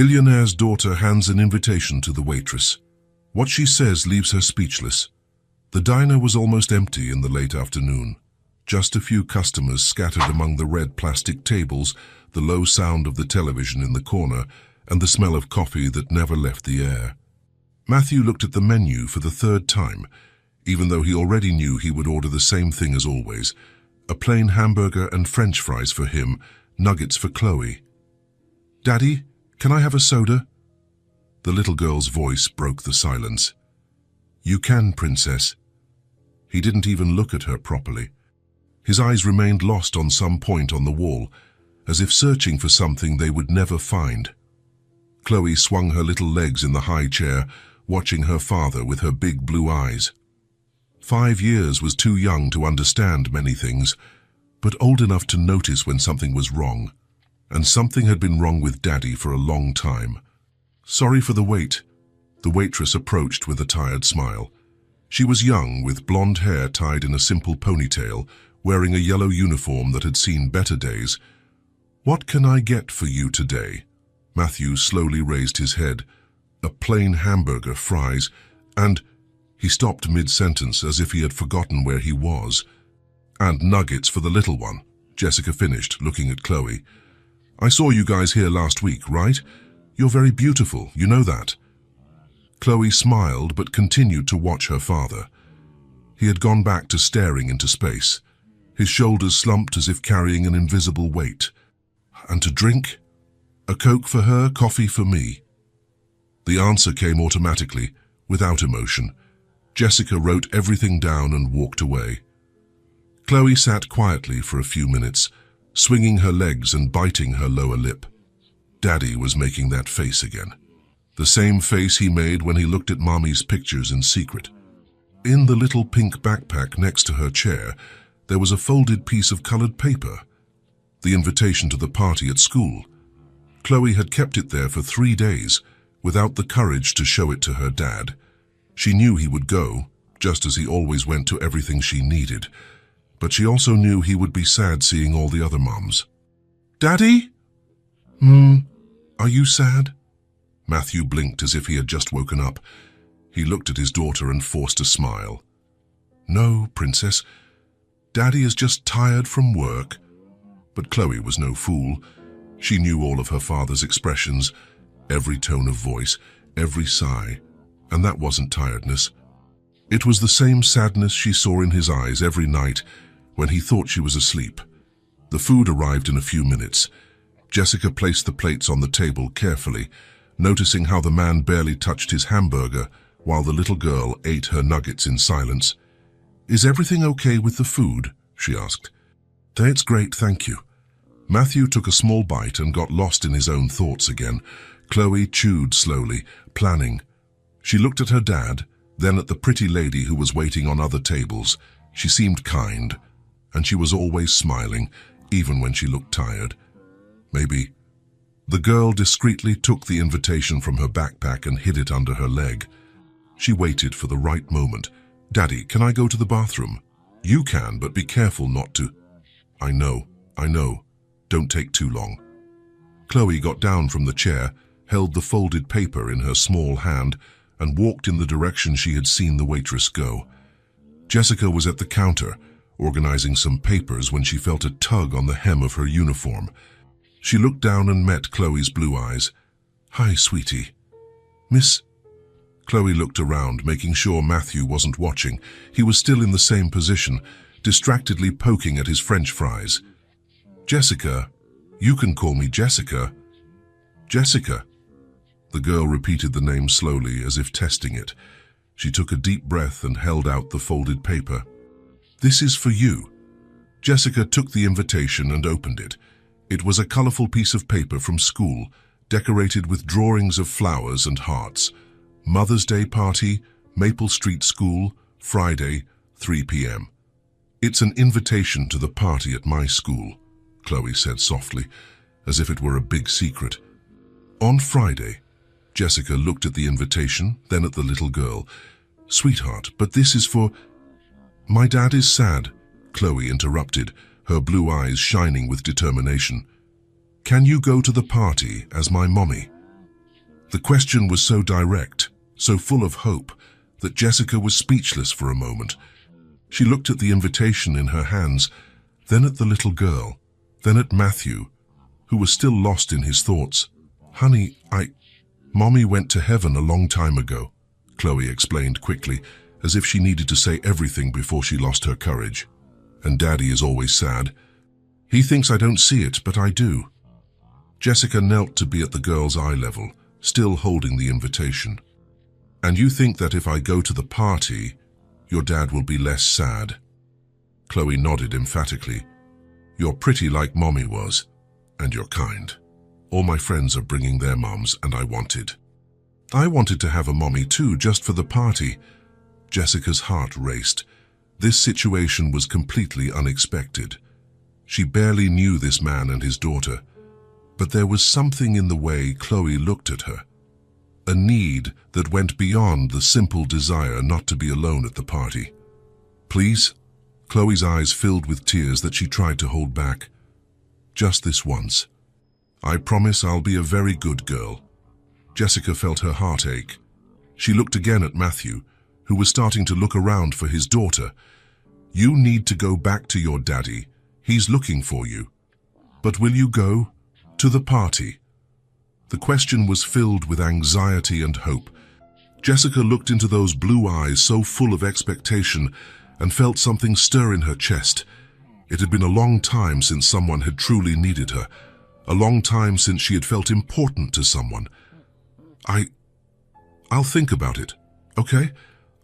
Billionaire's daughter hands an invitation to the waitress. What she says leaves her speechless. The diner was almost empty in the late afternoon. Just a few customers scattered among the red plastic tables, the low sound of the television in the corner, and the smell of coffee that never left the air. Matthew looked at the menu for the third time, even though he already knew he would order the same thing as always: a plain hamburger and French fries for him, nuggets for Chloe. "Daddy, can I have a soda?" The little girl's voice broke the silence. "You can, princess." He didn't even look at her properly. His eyes remained lost on some point on the wall, as if searching for something they would never find. Chloe swung her little legs in the high chair, watching her father with her big blue eyes. 5 years was too young to understand many things, but old enough to notice when something was wrong. And something had been wrong with Daddy for a long time. "Sorry for the wait." The waitress approached with a tired smile. She was young, with blonde hair tied in a simple ponytail, wearing a yellow uniform that had seen better days. "What can I get for you today?" Matthew slowly raised his head. "A plain hamburger, fries, and..." He stopped mid-sentence as if he had forgotten where he was. "And nuggets for the little one," Jessica finished, looking at Chloe. "I saw you guys here last week, right? You're very beautiful, you know that." Chloe smiled but continued to watch her father. He had gone back to staring into space. His shoulders slumped as if carrying an invisible weight. "And to drink? A Coke for her, coffee for me." The answer came automatically, without emotion. Jessica wrote everything down and walked away. Chloe sat quietly for a few minutes, swinging her legs and biting her lower lip. Daddy was making that face again. The same face he made when he looked at Mommy's pictures in secret. In the little pink backpack next to her chair, there was a folded piece of colored paper. The invitation to the party at school. Chloe had kept it there for 3 days, without the courage to show it to her dad. She knew he would go, just as he always went to everything she needed. But she also knew he would be sad seeing all the other moms. "Daddy? Are you sad?" Matthew blinked as if he had just woken up. He looked at his daughter and forced a smile. "No, princess. Daddy is just tired from work." But Chloe was no fool. She knew all of her father's expressions, every tone of voice, every sigh, and that wasn't tiredness. It was the same sadness she saw in his eyes every night when he thought she was asleep. The food arrived in a few minutes. Jessica placed the plates on the table carefully, noticing how the man barely touched his hamburger while the little girl ate her nuggets in silence. "Is everything okay with the food?" she asked. "It's great, thank you." Matthew took a small bite and got lost in his own thoughts again. Chloe chewed slowly, planning. She looked at her dad, then at the pretty lady who was waiting on other tables. She seemed kind, and she was always smiling, even when she looked tired. Maybe. The girl discreetly took the invitation from her backpack and hid it under her leg. She waited for the right moment. "Daddy, can I go to the bathroom?" "You can, but be careful not to." I know. Don't take too long." Chloe got down from the chair, held the folded paper in her small hand, and walked in the direction she had seen the waitress go. Jessica was at the counter, organizing some papers when she felt a tug on the hem of her uniform. She looked down and met Chloe's blue eyes. "Hi, sweetie." "Miss..." Chloe looked around, making sure Matthew wasn't watching. He was still in the same position, distractedly poking at his French fries. "Jessica, you can call me Jessica." "Jessica." The girl repeated the name slowly, as if testing it. She took a deep breath and held out the folded paper. "This is for you." Jessica took the invitation and opened it. It was a colorful piece of paper from school, decorated with drawings of flowers and hearts. "Mother's Day party, Maple Street School, Friday, 3 p.m. "It's an invitation to the party at my school," Chloe said softly, as if it were a big secret. "On Friday." Jessica looked at the invitation, then at the little girl. "Sweetheart, but this is for..." "My dad is sad," Chloe interrupted, her blue eyes shining with determination. "Can you go to the party as my mommy?" The question was so direct, so full of hope, that Jessica was speechless for a moment. She looked at the invitation in her hands, then at the little girl, then at Matthew, who was still lost in his thoughts. "Honey, Mommy went to heaven a long time ago," Chloe explained quickly, as if she needed to say everything before she lost her courage. "And Daddy is always sad. He thinks I don't see it, but I do." Jessica knelt to be at the girl's eye level, still holding the invitation. "And you think that if I go to the party, your dad will be less sad?" Chloe nodded emphatically. "You're pretty like Mommy was, and you're kind. All my friends are bringing their moms, and I wanted to have a mommy too, just for the party." Jessica's heart raced. This situation was completely unexpected. She barely knew this man and his daughter, but there was something in the way Chloe looked at her. A need that went beyond the simple desire not to be alone at the party. "Please?" Chloe's eyes filled with tears that she tried to hold back. "Just this once. I promise I'll be a very good girl." Jessica felt her heart ache. She looked again at Matthew, who was starting to look around for his daughter. "You need to go back to your daddy. He's looking for you. But will you go to the party?" The question was filled with anxiety and hope. Jessica looked into those blue eyes so full of expectation and felt something stir in her chest. It had been a long time since someone had truly needed her, a long time since she had felt important to someone. I'll think about it, okay?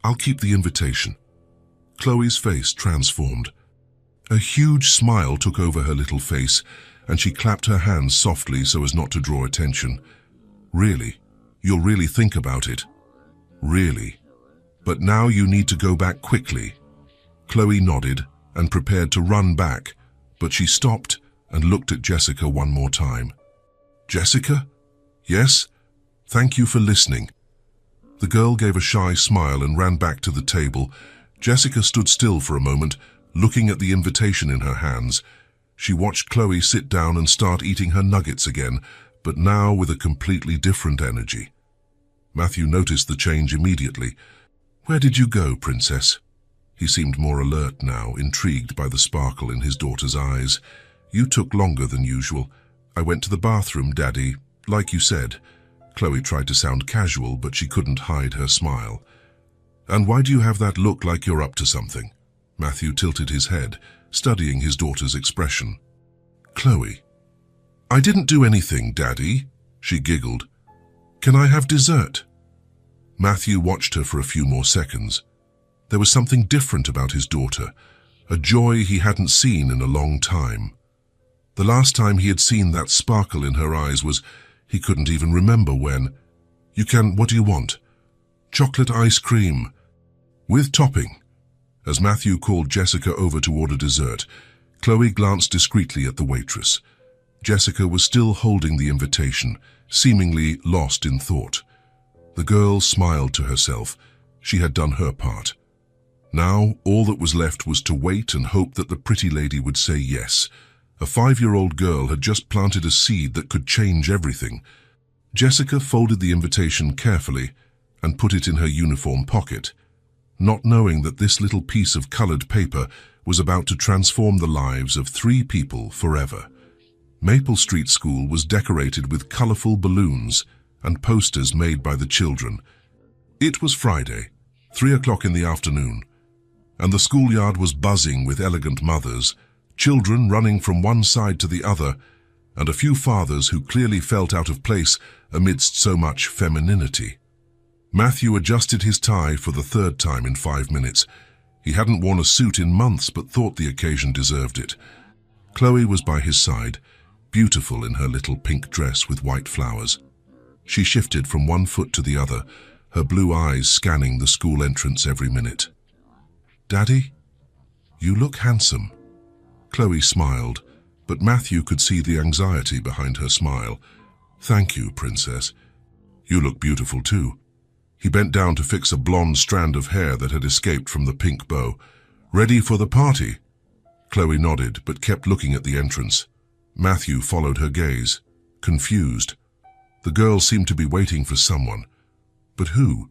I'll keep the invitation." Chloe's face transformed. A huge smile took over her little face, and she clapped her hands softly so as not to draw attention. "Really? You'll really think about it?" "Really. But now you need to go back quickly." Chloe nodded and prepared to run back, but she stopped and looked at Jessica one more time. "Jessica?" "Yes? Thank you for listening." The girl gave a shy smile and ran back to the table. Jessica stood still for a moment, looking at the invitation in her hands. She watched Chloe sit down and start eating her nuggets again, but now with a completely different energy. Matthew noticed the change immediately. "Where did you go, Princess?" He seemed more alert now, intrigued by the sparkle in his daughter's eyes. "You took longer than usual." "I went to the bathroom, Daddy, like you said." Chloe tried to sound casual, but she couldn't hide her smile. "And why do you have that look like you're up to something?" Matthew tilted his head, studying his daughter's expression. "Chloe." "I didn't do anything, Daddy," she giggled. "Can I have dessert?" Matthew watched her for a few more seconds. There was something different about his daughter, a joy he hadn't seen in a long time. The last time he had seen that sparkle in her eyes was, he couldn't even remember when. What do you want?" "Chocolate ice cream. With topping." As Matthew called Jessica over to order dessert, Chloe glanced discreetly at the waitress. Jessica was still holding the invitation, seemingly lost in thought. The girl smiled to herself. She had done her part. Now, all that was left was to wait and hope that the pretty lady would say yes. A 5-year-old girl had just planted a seed that could change everything. Jessica folded the invitation carefully and put it in her uniform pocket, not knowing that this little piece of colored paper was about to transform the lives of 3 people forever. Maple Street School was decorated with colorful balloons and posters made by the children. It was Friday, 3 o'clock in the afternoon, and the schoolyard was buzzing with elegant mothers, children running from one side to the other, and a few fathers who clearly felt out of place amidst so much femininity. Matthew adjusted his tie for the 3rd time in 5 minutes. He hadn't worn a suit in months, but thought the occasion deserved it. Chloe was by his side, beautiful in her little pink dress with white flowers. She shifted from one foot to the other, her blue eyes scanning the school entrance every minute. "Daddy, you look handsome." Chloe smiled, but Matthew could see the anxiety behind her smile. "Thank you, Princess. You look beautiful too." He bent down to fix a blonde strand of hair that had escaped from the pink bow. "Ready for the party?" Chloe nodded, but kept looking at the entrance. Matthew followed her gaze, confused. The girls seemed to be waiting for someone. But who?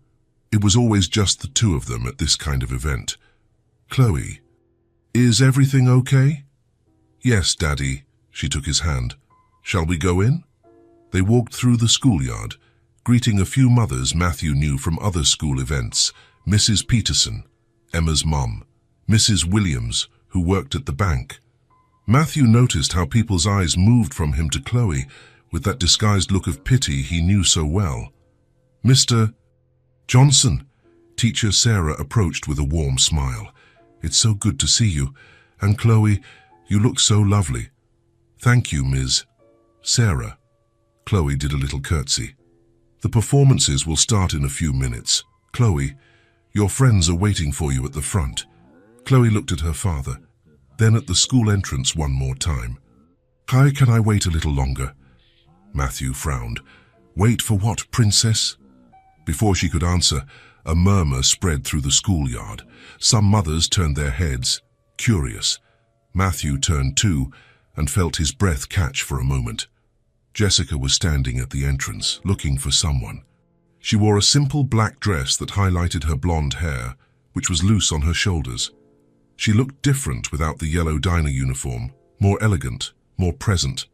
It was always just the two of them at this kind of event. Chloe, is everything okay? Yes, Daddy. She took his hand. Shall we go in? They walked through the schoolyard, greeting a few mothers Matthew knew from other school events. Mrs. Peterson, Emma's mom, Mrs. Williams, who worked at the bank. Matthew noticed how people's eyes moved from him to Chloe with that disguised look of pity he knew so well. Mr. Johnson, Teacher Sarah approached with a warm smile. It's so good to see you. And Chloe, you look so lovely. Thank you, Ms. Sarah. Chloe did a little curtsy. The performances will start in a few minutes. Chloe, your friends are waiting for you at the front. Chloe looked at her father, then at the school entrance one more time. Hi, can I wait a little longer? Matthew frowned. Wait for what, princess? Before she could answer, a murmur spread through the schoolyard. Some mothers turned their heads, curious. Matthew turned too, and felt his breath catch for a moment. Jessica was standing at the entrance, looking for someone. She wore a simple black dress that highlighted her blonde hair, which was loose on her shoulders. She looked different without the yellow diner uniform, more elegant, more present.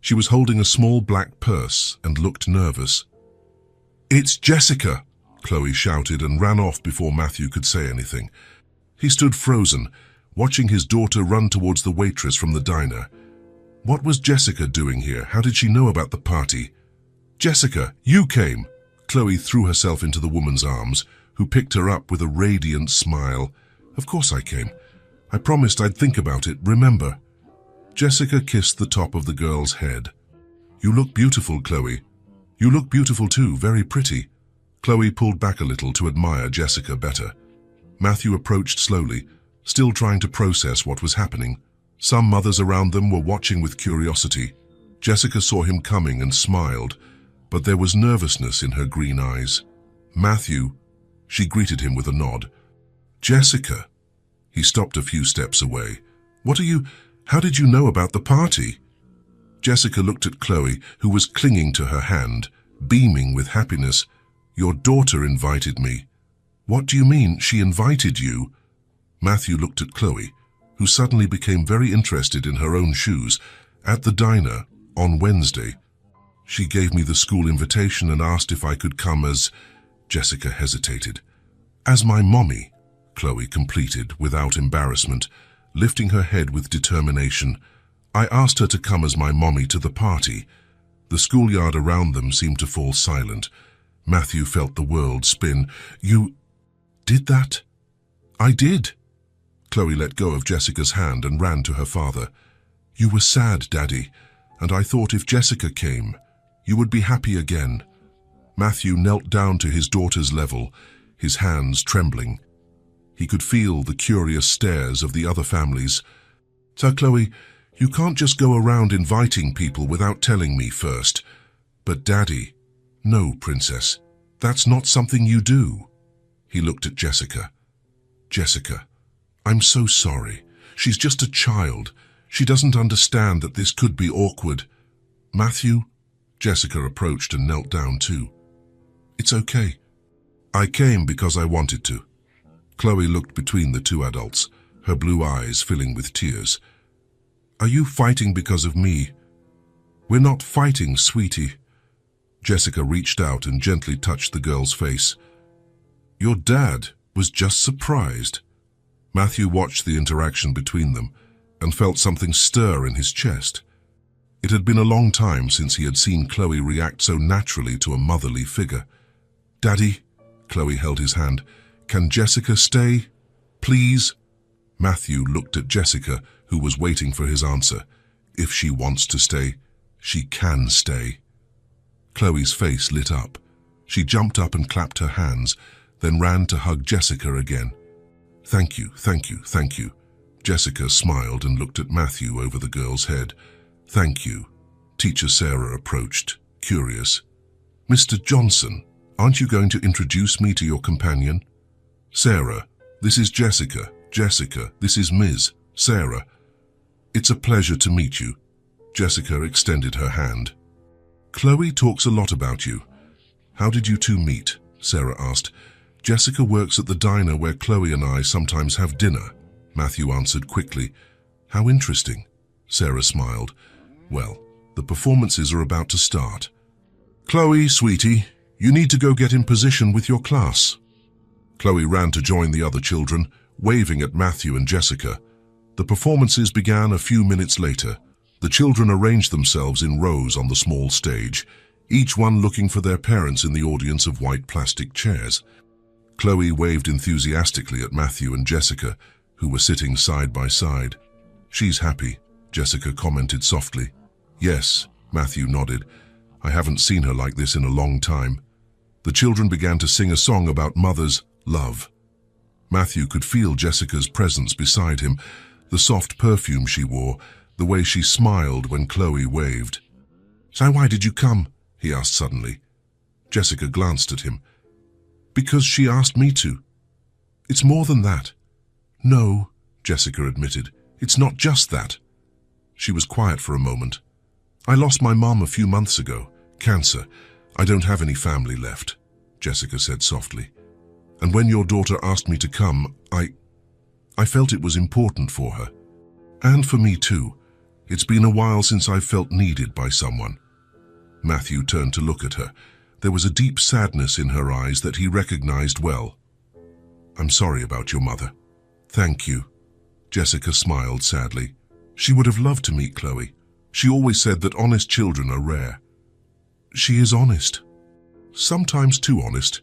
She was holding a small black purse and looked nervous. It's Jessica, Chloe shouted and ran off before Matthew could say anything. He stood frozen, watching his daughter run towards the waitress from the diner. What was Jessica doing here? How did she know about the party? Jessica, you came! Chloe threw herself into the woman's arms, who picked her up with a radiant smile. Of course I came. I promised I'd think about it, remember? Jessica kissed the top of the girl's head. You look beautiful, Chloe. You look beautiful too, very pretty. Chloe pulled back a little to admire Jessica better. Matthew approached slowly, still trying to process what was happening. Some mothers around them were watching with curiosity. Jessica saw him coming and smiled, but there was nervousness in her green eyes. Matthew, she greeted him with a nod. Jessica. He stopped a few steps away. How did you know about the party? Jessica looked at Chloe, who was clinging to her hand, beaming with happiness. Your daughter invited me. What do you mean, she invited you? Matthew looked at Chloe, who suddenly became very interested in her own shoes. At the diner, on Wednesday, she gave me the school invitation and asked if I could come as... Jessica hesitated. As my mommy, Chloe completed without embarrassment, lifting her head with determination. I asked her to come as my mommy to the party. The schoolyard around them seemed to fall silent. Matthew felt the world spin. You did that? I did. Chloe let go of Jessica's hand and ran to her father. You were sad, Daddy, and I thought if Jessica came, you would be happy again. Matthew knelt down to his daughter's level, his hands trembling. He could feel the curious stares of the other families. So, Chloe, you can't just go around inviting people without telling me first. But Daddy, no, Princess, that's not something you do. He looked at Jessica. Jessica, I'm so sorry. She's just a child. She doesn't understand that this could be awkward. Matthew? Jessica approached and knelt down too. It's okay. I came because I wanted to. Chloe looked between the two adults, her blue eyes filling with tears. Are you fighting because of me? We're not fighting, sweetie. Jessica reached out and gently touched the girl's face. Your dad was just surprised. Matthew watched the interaction between them and felt something stir in his chest. It had been a long time since he had seen Chloe react so naturally to a motherly figure. Daddy, Chloe held his hand. Can Jessica stay? Please? Matthew looked at Jessica, who was waiting for his answer. If she wants to stay, she can stay. Chloe's face lit up. She jumped up and clapped her hands, then ran to hug Jessica again. Thank you, thank you, thank you. Jessica smiled and looked at Matthew over the girl's head. Thank you. Teacher Sarah approached, curious. Mr. Johnson, aren't you going to introduce me to your companion? Sarah, this is Jessica. Jessica, this is Ms. Sarah. It's a pleasure to meet you. Jessica extended her hand. Chloe talks a lot about you. How did you two meet? Sarah asked. Jessica works at the diner where Chloe and I sometimes have dinner, Matthew answered quickly. How interesting. Sarah smiled. Well, the performances are about to start. Chloe, sweetie, you need to go get in position with your class. Chloe ran to join the other children, waving at Matthew and Jessica. The performances began a few minutes later. The children arranged themselves in rows on the small stage, each one looking for their parents in the audience of white plastic chairs. Chloe waved enthusiastically at Matthew and Jessica, who were sitting side by side. She's happy, Jessica commented softly. Yes, Matthew nodded. I haven't seen her like this in a long time. The children began to sing a song about mother's love. Matthew could feel Jessica's presence beside him, the soft perfume she wore, the way she smiled when Chloe waved. So why did you come? He asked suddenly. Jessica glanced at him. Because she asked me to. It's more than that. No, Jessica admitted. It's not just that. She was quiet for a moment. I lost my mom a few months ago. Cancer. I don't have any family left, Jessica said softly. And when your daughter asked me to come, I felt it was important for her. And for me too. It's been a while since I felt needed by someone. Matthew turned to look at her. There was a deep sadness in her eyes that he recognized well. I'm sorry about your mother. Thank you. Jessica smiled sadly. She would have loved to meet Chloe. She always said that honest children are rare. She is honest. Sometimes too honest.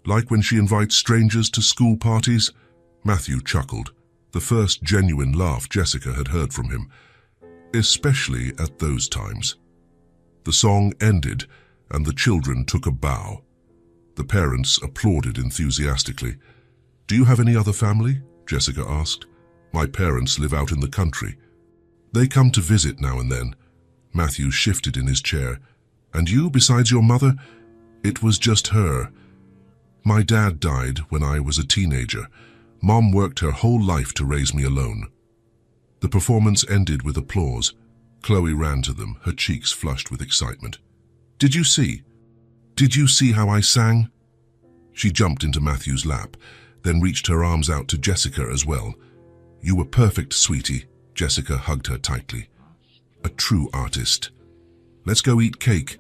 Like when she invites strangers to school parties. Matthew chuckled, the first genuine laugh Jessica had heard from him, especially at those times. The song ended and the children took a bow. The parents applauded enthusiastically. Do you have any other family? Jessica asked. My parents live out in the country. They come to visit now and then. Matthew shifted in his chair. And you, besides your mother? It was just her. My dad died when I was a teenager. Mom worked her whole life to raise me alone. The performance ended with applause. Chloe ran to them, her cheeks flushed with excitement. Did you see? Did you see how I sang? She jumped into Matthew's lap, then reached her arms out to Jessica as well. You were perfect, sweetie. Jessica hugged her tightly. A true artist. Let's go eat cake.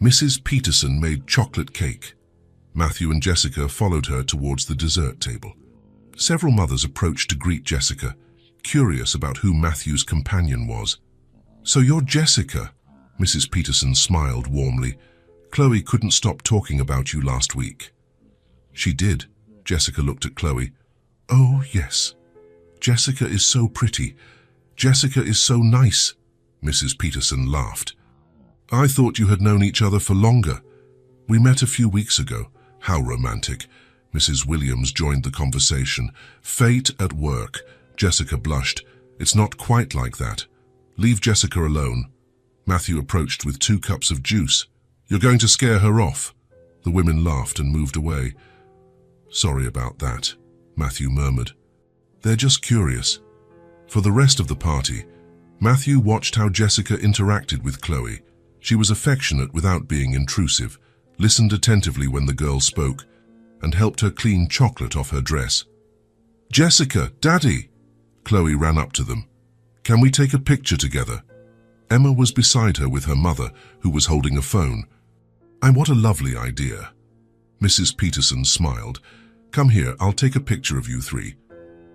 Mrs. Peterson made chocolate cake. Matthew and Jessica followed her towards the dessert table. Several mothers approached to greet Jessica, curious about who Matthew's companion was. So you're Jessica? Mrs. Peterson smiled warmly. Chloe couldn't stop talking about you last week. She did. Jessica looked at Chloe. Oh, yes. Jessica is so pretty. Jessica is so nice. Mrs. Peterson laughed. I thought you had known each other for longer. We met a few weeks ago. How romantic. Mrs. Williams joined the conversation. Fate at work. Jessica blushed. It's not quite like that. Leave Jessica alone. Matthew approached with 2 cups of juice. You're going to scare her off. The women laughed and moved away. Sorry about that, Matthew murmured. They're just curious. For the rest of the party, Matthew watched how Jessica interacted with Chloe. She was affectionate without being intrusive, listened attentively when the girl spoke, and helped her clean chocolate off her dress. Jessica, Daddy! Chloe ran up to them. Can we take a picture together? Emma was beside her with her mother, who was holding a phone. What a lovely idea. Mrs. Peterson smiled. Come here, I'll take a picture of you 3.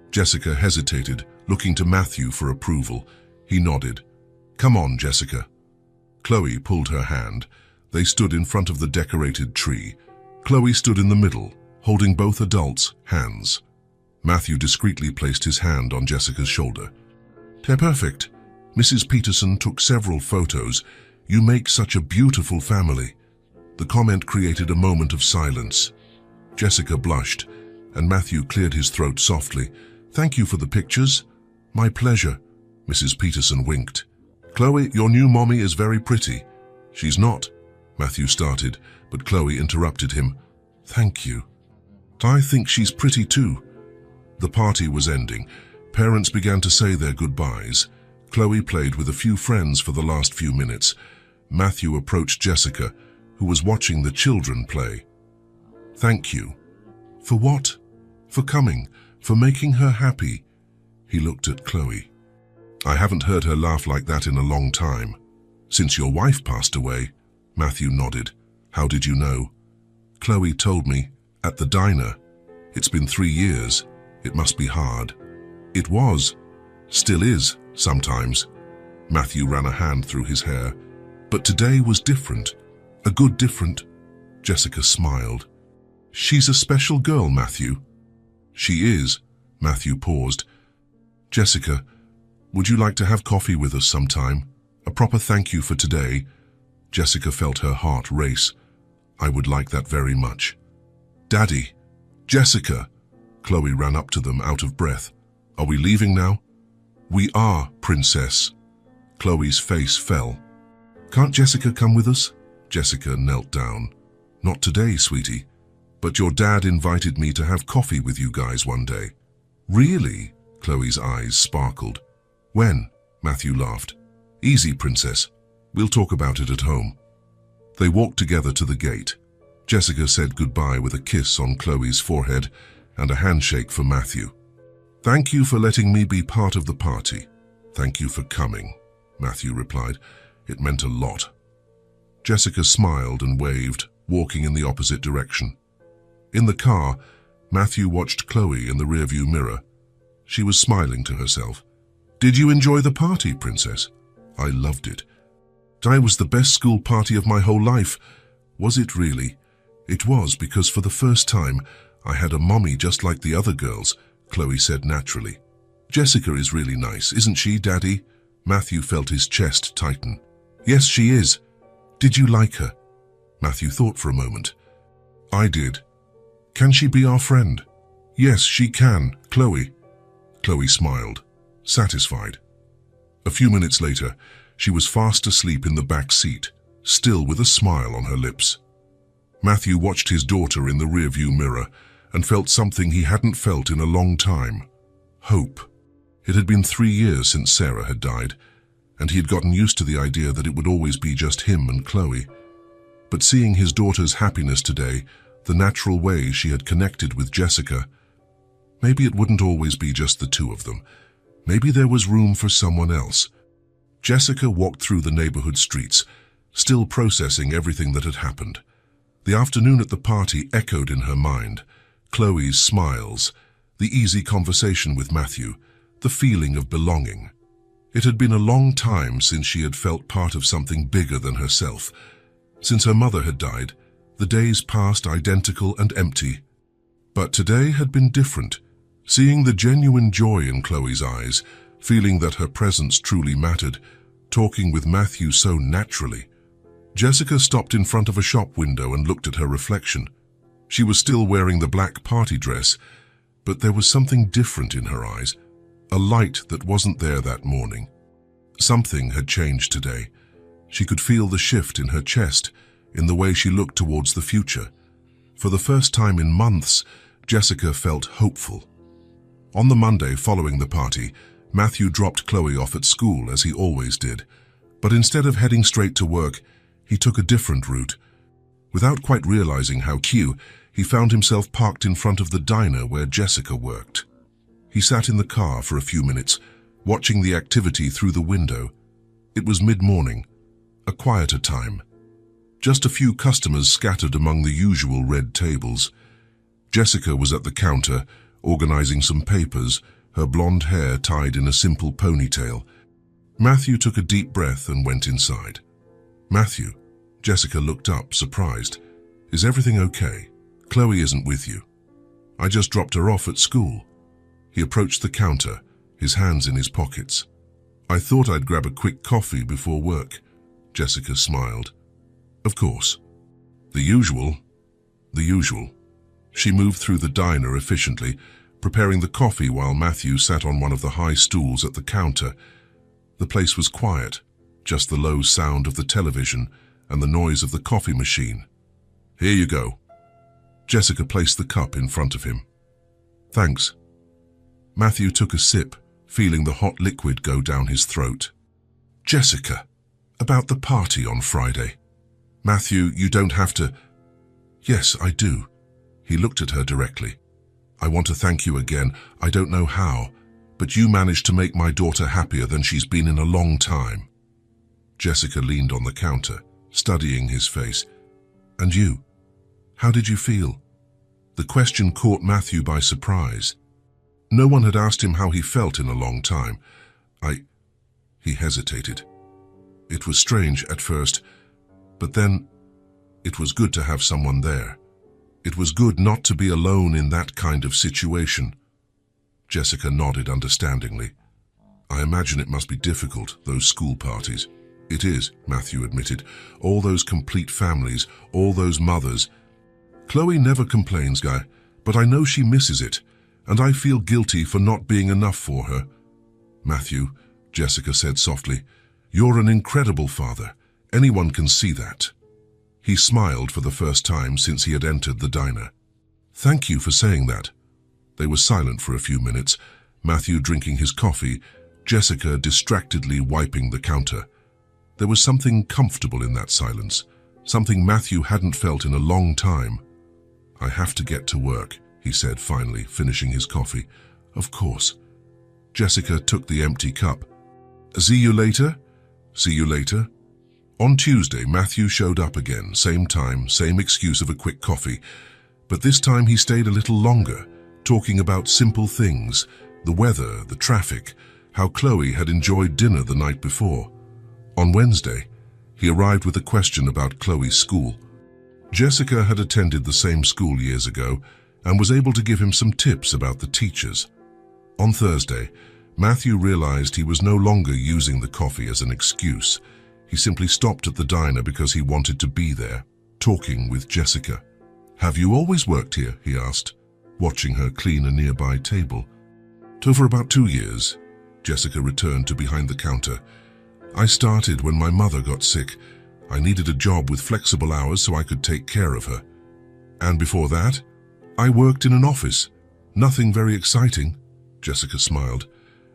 Jessica hesitated, looking to Matthew for approval. He nodded. Come on, Jessica. Chloe pulled her hand. They stood in front of the decorated tree. Chloe stood in the middle, holding both adults' hands. Matthew discreetly placed his hand on Jessica's shoulder. They're perfect. Mrs. Peterson took several photos. You make such a beautiful family. The comment created a moment of silence. Jessica blushed, and Matthew cleared his throat softly. Thank you for the pictures. My pleasure. Mrs. Peterson winked. Chloe, your new mommy is very pretty. She's not. Matthew started, but Chloe interrupted him. Thank you. I think she's pretty too. The party was ending. Parents began to say their goodbyes. Chloe played with a few friends for the last few minutes. Matthew approached Jessica, who was watching the children play. "Thank you." "For what?" "For coming, for making her happy." He looked at Chloe. "I haven't heard her laugh like that in a long time." "Since your wife passed away." Matthew nodded. "How did you know?" "Chloe told me, at the diner. It's been 3 years. It must be hard." "It was. Still is, sometimes." Matthew ran a hand through his hair. "But today was different. A good different." Jessica smiled. "She's a special girl, Matthew." "She is." Matthew paused. "Jessica, would you like to have coffee with us sometime? A proper thank you for today." Jessica felt her heart race. "I would like that very much." "Daddy." "Jessica." Chloe ran up to them, out of breath. "Are we leaving now?" "We are, Princess." Chloe's face fell. "Can't Jessica come with us?" Jessica knelt down. "Not today, sweetie. But your dad invited me to have coffee with you guys one day." "Really?" Chloe's eyes sparkled. "When?" Matthew laughed. "Easy, Princess. We'll talk about it at home." They walked together to the gate. Jessica said goodbye with a kiss on Chloe's forehead and a handshake for Matthew. "Thank you for letting me be part of the party." "Thank you for coming," Matthew replied. "It meant a lot." Jessica smiled and waved, walking in the opposite direction. In the car, Matthew watched Chloe in the rearview mirror. She was smiling to herself. "Did you enjoy the party, Princess?" "I loved it. It was the best school party of my whole life." "Was it really?" "It was, because for the first time, I had a mommy just like the other girls," Chloe said naturally. "Jessica is really nice, isn't she, Daddy?" Matthew felt his chest tighten. "Yes, she is. Did you like her?" Matthew thought for a moment. "I did." "Can she be our friend?" "Yes, she can, Chloe." Chloe smiled, satisfied. A few minutes later, she was fast asleep in the back seat, still with a smile on her lips. Matthew watched his daughter in the rearview mirror and felt something he hadn't felt in a long time. Hope. It had been 3 years since Sarah had died, and he had gotten used to the idea that it would always be just him and Chloe. But seeing his daughter's happiness today, the natural way she had connected with Jessica, maybe it wouldn't always be just the two of them. Maybe there was room for someone else. Jessica walked through the neighborhood streets, still processing everything that had happened. The afternoon at the party echoed in her mind. Chloe's smiles, the easy conversation with Matthew, the feeling of belonging. It had been a long time since she had felt part of something bigger than herself. Since her mother had died, the days passed identical and empty. But today had been different. Seeing the genuine joy in Chloe's eyes, feeling that her presence truly mattered, talking with Matthew so naturally. Jessica stopped in front of a shop window and looked at her reflection. She was still wearing the black party dress, but there was something different in her eyes, a light that wasn't there that morning. Something had changed today. She could feel the shift in her chest, in the way she looked towards the future. For the first time in months, Jessica felt hopeful. On the Monday following the party, Matthew dropped Chloe off at school as he always did. But instead of heading straight to work, he took a different route. Without quite realizing how cute, he found himself parked in front of the diner where Jessica worked. He sat in the car for a few minutes, watching the activity through the window. It was mid-morning, a quieter time. Just a few customers scattered among the usual red tables. Jessica was at the counter, organizing some papers, her blonde hair tied in a simple ponytail. Matthew took a deep breath and went inside. "Matthew," Jessica looked up, surprised. "Is everything okay? Chloe isn't with you." "I just dropped her off at school." He approached the counter, his hands in his pockets. "I thought I'd grab a quick coffee before work." Jessica smiled. "Of course." The usual. She moved through the diner efficiently, preparing the coffee while Matthew sat on one of the high stools at the counter. The place was quiet, just the low sound of the television and the noise of the coffee machine. "Here you go." Jessica placed the cup in front of him. "Thanks." Matthew took a sip, feeling the hot liquid go down his throat. "Jessica, About the party on Friday. Matthew, you don't have to. Yes, I do. He looked at her directly. I want to thank you again. I don't know how, but you managed to make my daughter happier than she's been in a long time. Jessica leaned on the counter, studying his face. And you? How did you feel? The question caught Matthew by surprise. No one had asked him how he felt in a long time. He hesitated. It was strange at first, but then it was good to have someone there. It was good not to be alone in that kind of situation. Jessica nodded understandingly. I imagine it must be difficult, those school parties. It is, Matthew admitted. All those complete families, all those mothers. Chloe never complains, Guy, but I know she misses it, and I feel guilty for not being enough for her. Matthew, Jessica said softly, you're an incredible father. Anyone can see that. He smiled for the first time since he had entered the diner. Thank you for saying that. They were silent for a few minutes, Matthew drinking his coffee, Jessica distractedly wiping the counter. There was something comfortable in that silence, something Matthew hadn't felt in a long time. I have to get to work, he said finally, finishing his coffee. Of course. Jessica took the empty cup. See you later? See you later? On Tuesday, Matthew showed up again, same time, same excuse of a quick coffee. But this time he stayed a little longer, talking about simple things, the weather, the traffic, how Chloe had enjoyed dinner the night before. On Wednesday, he arrived with a question about Chloe's school. Jessica had attended the same school years ago and was able to give him some tips about the teachers. On Thursday, Matthew realized he was no longer using the coffee as an excuse. He simply stopped at the diner because he wanted to be there, talking with Jessica. Have you always worked here? He asked, watching her clean a nearby table. For about 2 years, Jessica returned to behind the counter. I started when my mother got sick. I needed a job with flexible hours so I could take care of her. And before that, I worked in an office. Nothing very exciting, Jessica smiled.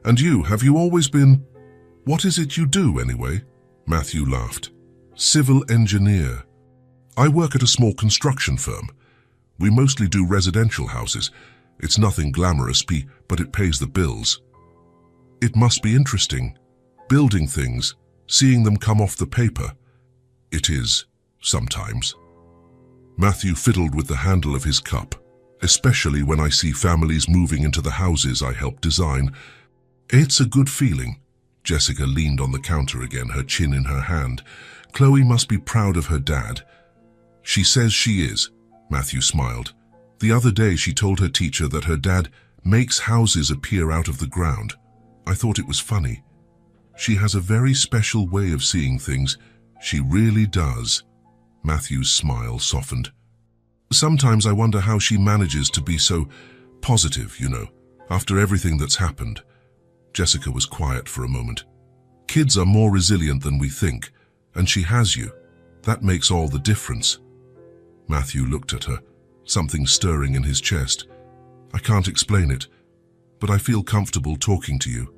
And you, have you always been... What is it you do, anyway? Matthew laughed. Civil engineer. I work at a small construction firm. We mostly do residential houses. It's nothing glamorous, but it pays the bills. It must be interesting. Building things, seeing them come off the paper. It is, sometimes. Matthew fiddled with the handle of his cup, especially when I see families moving into the houses I help design. It's a good feeling. Jessica leaned on the counter again, her chin in her hand. Chloe must be proud of her dad. She says she is, Matthew smiled. The other day she told her teacher that her dad makes houses appear out of the ground. I thought it was funny. She has a very special way of seeing things. She really does. Matthew's smile softened. Sometimes I wonder how she manages to be so positive, after everything that's happened. Jessica was quiet for a moment. Kids are more resilient than we think, and she has you. That makes all the difference. Matthew looked at her, something stirring in his chest. I can't explain it, but I feel comfortable talking to you.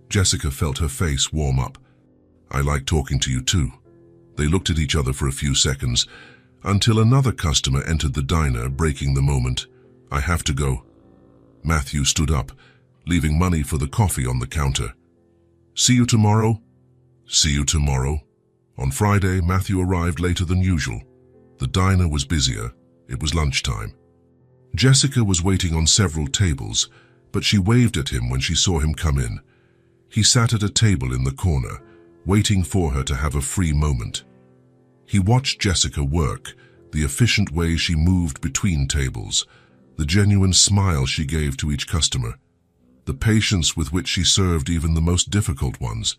Jessica felt her face warm up. I like talking to you too. They looked at each other for a few seconds, until another customer entered the diner, breaking the moment. I have to go. Matthew stood up, leaving money for the coffee on the counter. See you tomorrow? See you tomorrow. On Friday, Matthew arrived later than usual. The diner was busier. It was lunchtime. Jessica was waiting on several tables, but she waved at him when she saw him come in. He sat at a table in the corner, waiting for her to have a free moment. He watched Jessica work, the efficient way she moved between tables, the genuine smile she gave to each customer, the patience with which she served even the most difficult ones.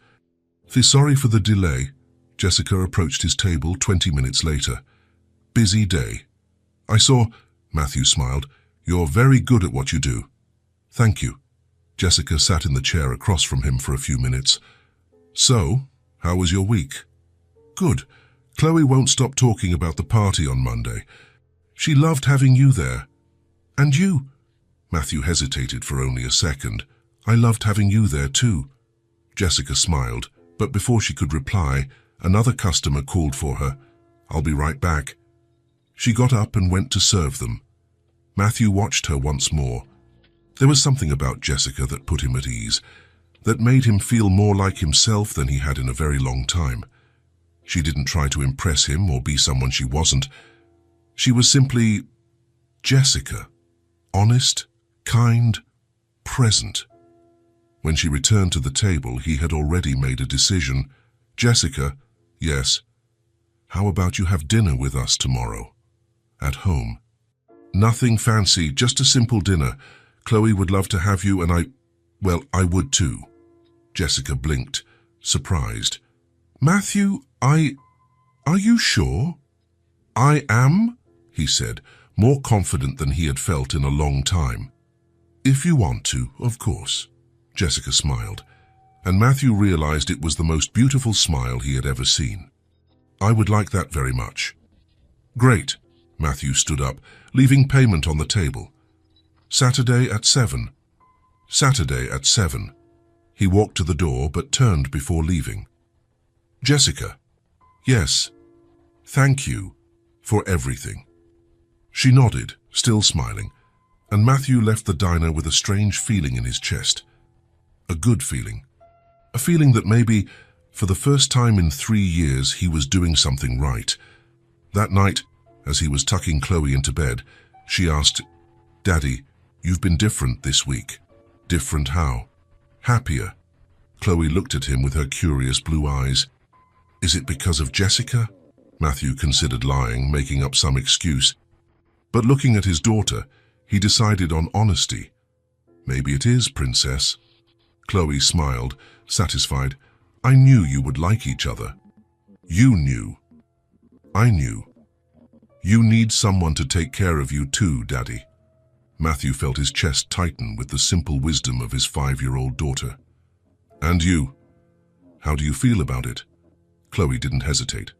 Sorry for the delay. Jessica approached his table 20 minutes later. Busy day. I saw, Matthew smiled, you're very good at what you do. Thank you. Jessica sat in the chair across from him for a few minutes. So, how was your week? Good. Chloe won't stop talking about the party on Monday. She loved having you there. And you? Matthew hesitated for only a second. I loved having you there too. Jessica smiled, but before she could reply, Another customer called for her. "I'll be right back." She got up and went to serve them. Matthew watched her once more. There was something about Jessica that put him at ease, that made him feel more like himself than he had in a very long time. She didn't try to impress him or be someone she wasn't. She was simply Jessica, honest, kind, present. When she returned to the table, he had already made a decision. "Jessica, yes. How about you have dinner with us tomorrow? At home. Nothing fancy, just a simple dinner. Chloe would love to have you, and I would too." Jessica blinked, surprised. "Matthew, are you sure?" "I am," he said, more confident than he had felt in a long time. "If you want to, of course." Jessica smiled, and Matthew realized it was the most beautiful smile he had ever seen. "I would like that very much." "Great." Matthew stood up, leaving payment on the table. "Saturday at 7. Saturday at 7. He walked to the door but turned before leaving. "Jessica." "Yes. Thank you for everything." She nodded, still smiling, and Matthew left the diner with a strange feeling in his chest. A good feeling. A feeling that maybe, for the first time in 3 years, he was doing something right. That night, as he was tucking Chloe into bed, she asked, "Daddy, you've been different this week." "Different how?" "Happier." Chloe looked at him with her curious blue eyes. "Is it because of Jessica?" Matthew considered lying, making up some excuse. But looking at his daughter, he decided on honesty. "Maybe it is, Princess." Chloe smiled, satisfied. "I knew you would like each other." "You knew." "I knew. You need someone to take care of you too, Daddy." Matthew felt his chest tighten with the simple wisdom of his 5-year-old daughter. "And you? How do you feel about it?" Chloe didn't hesitate.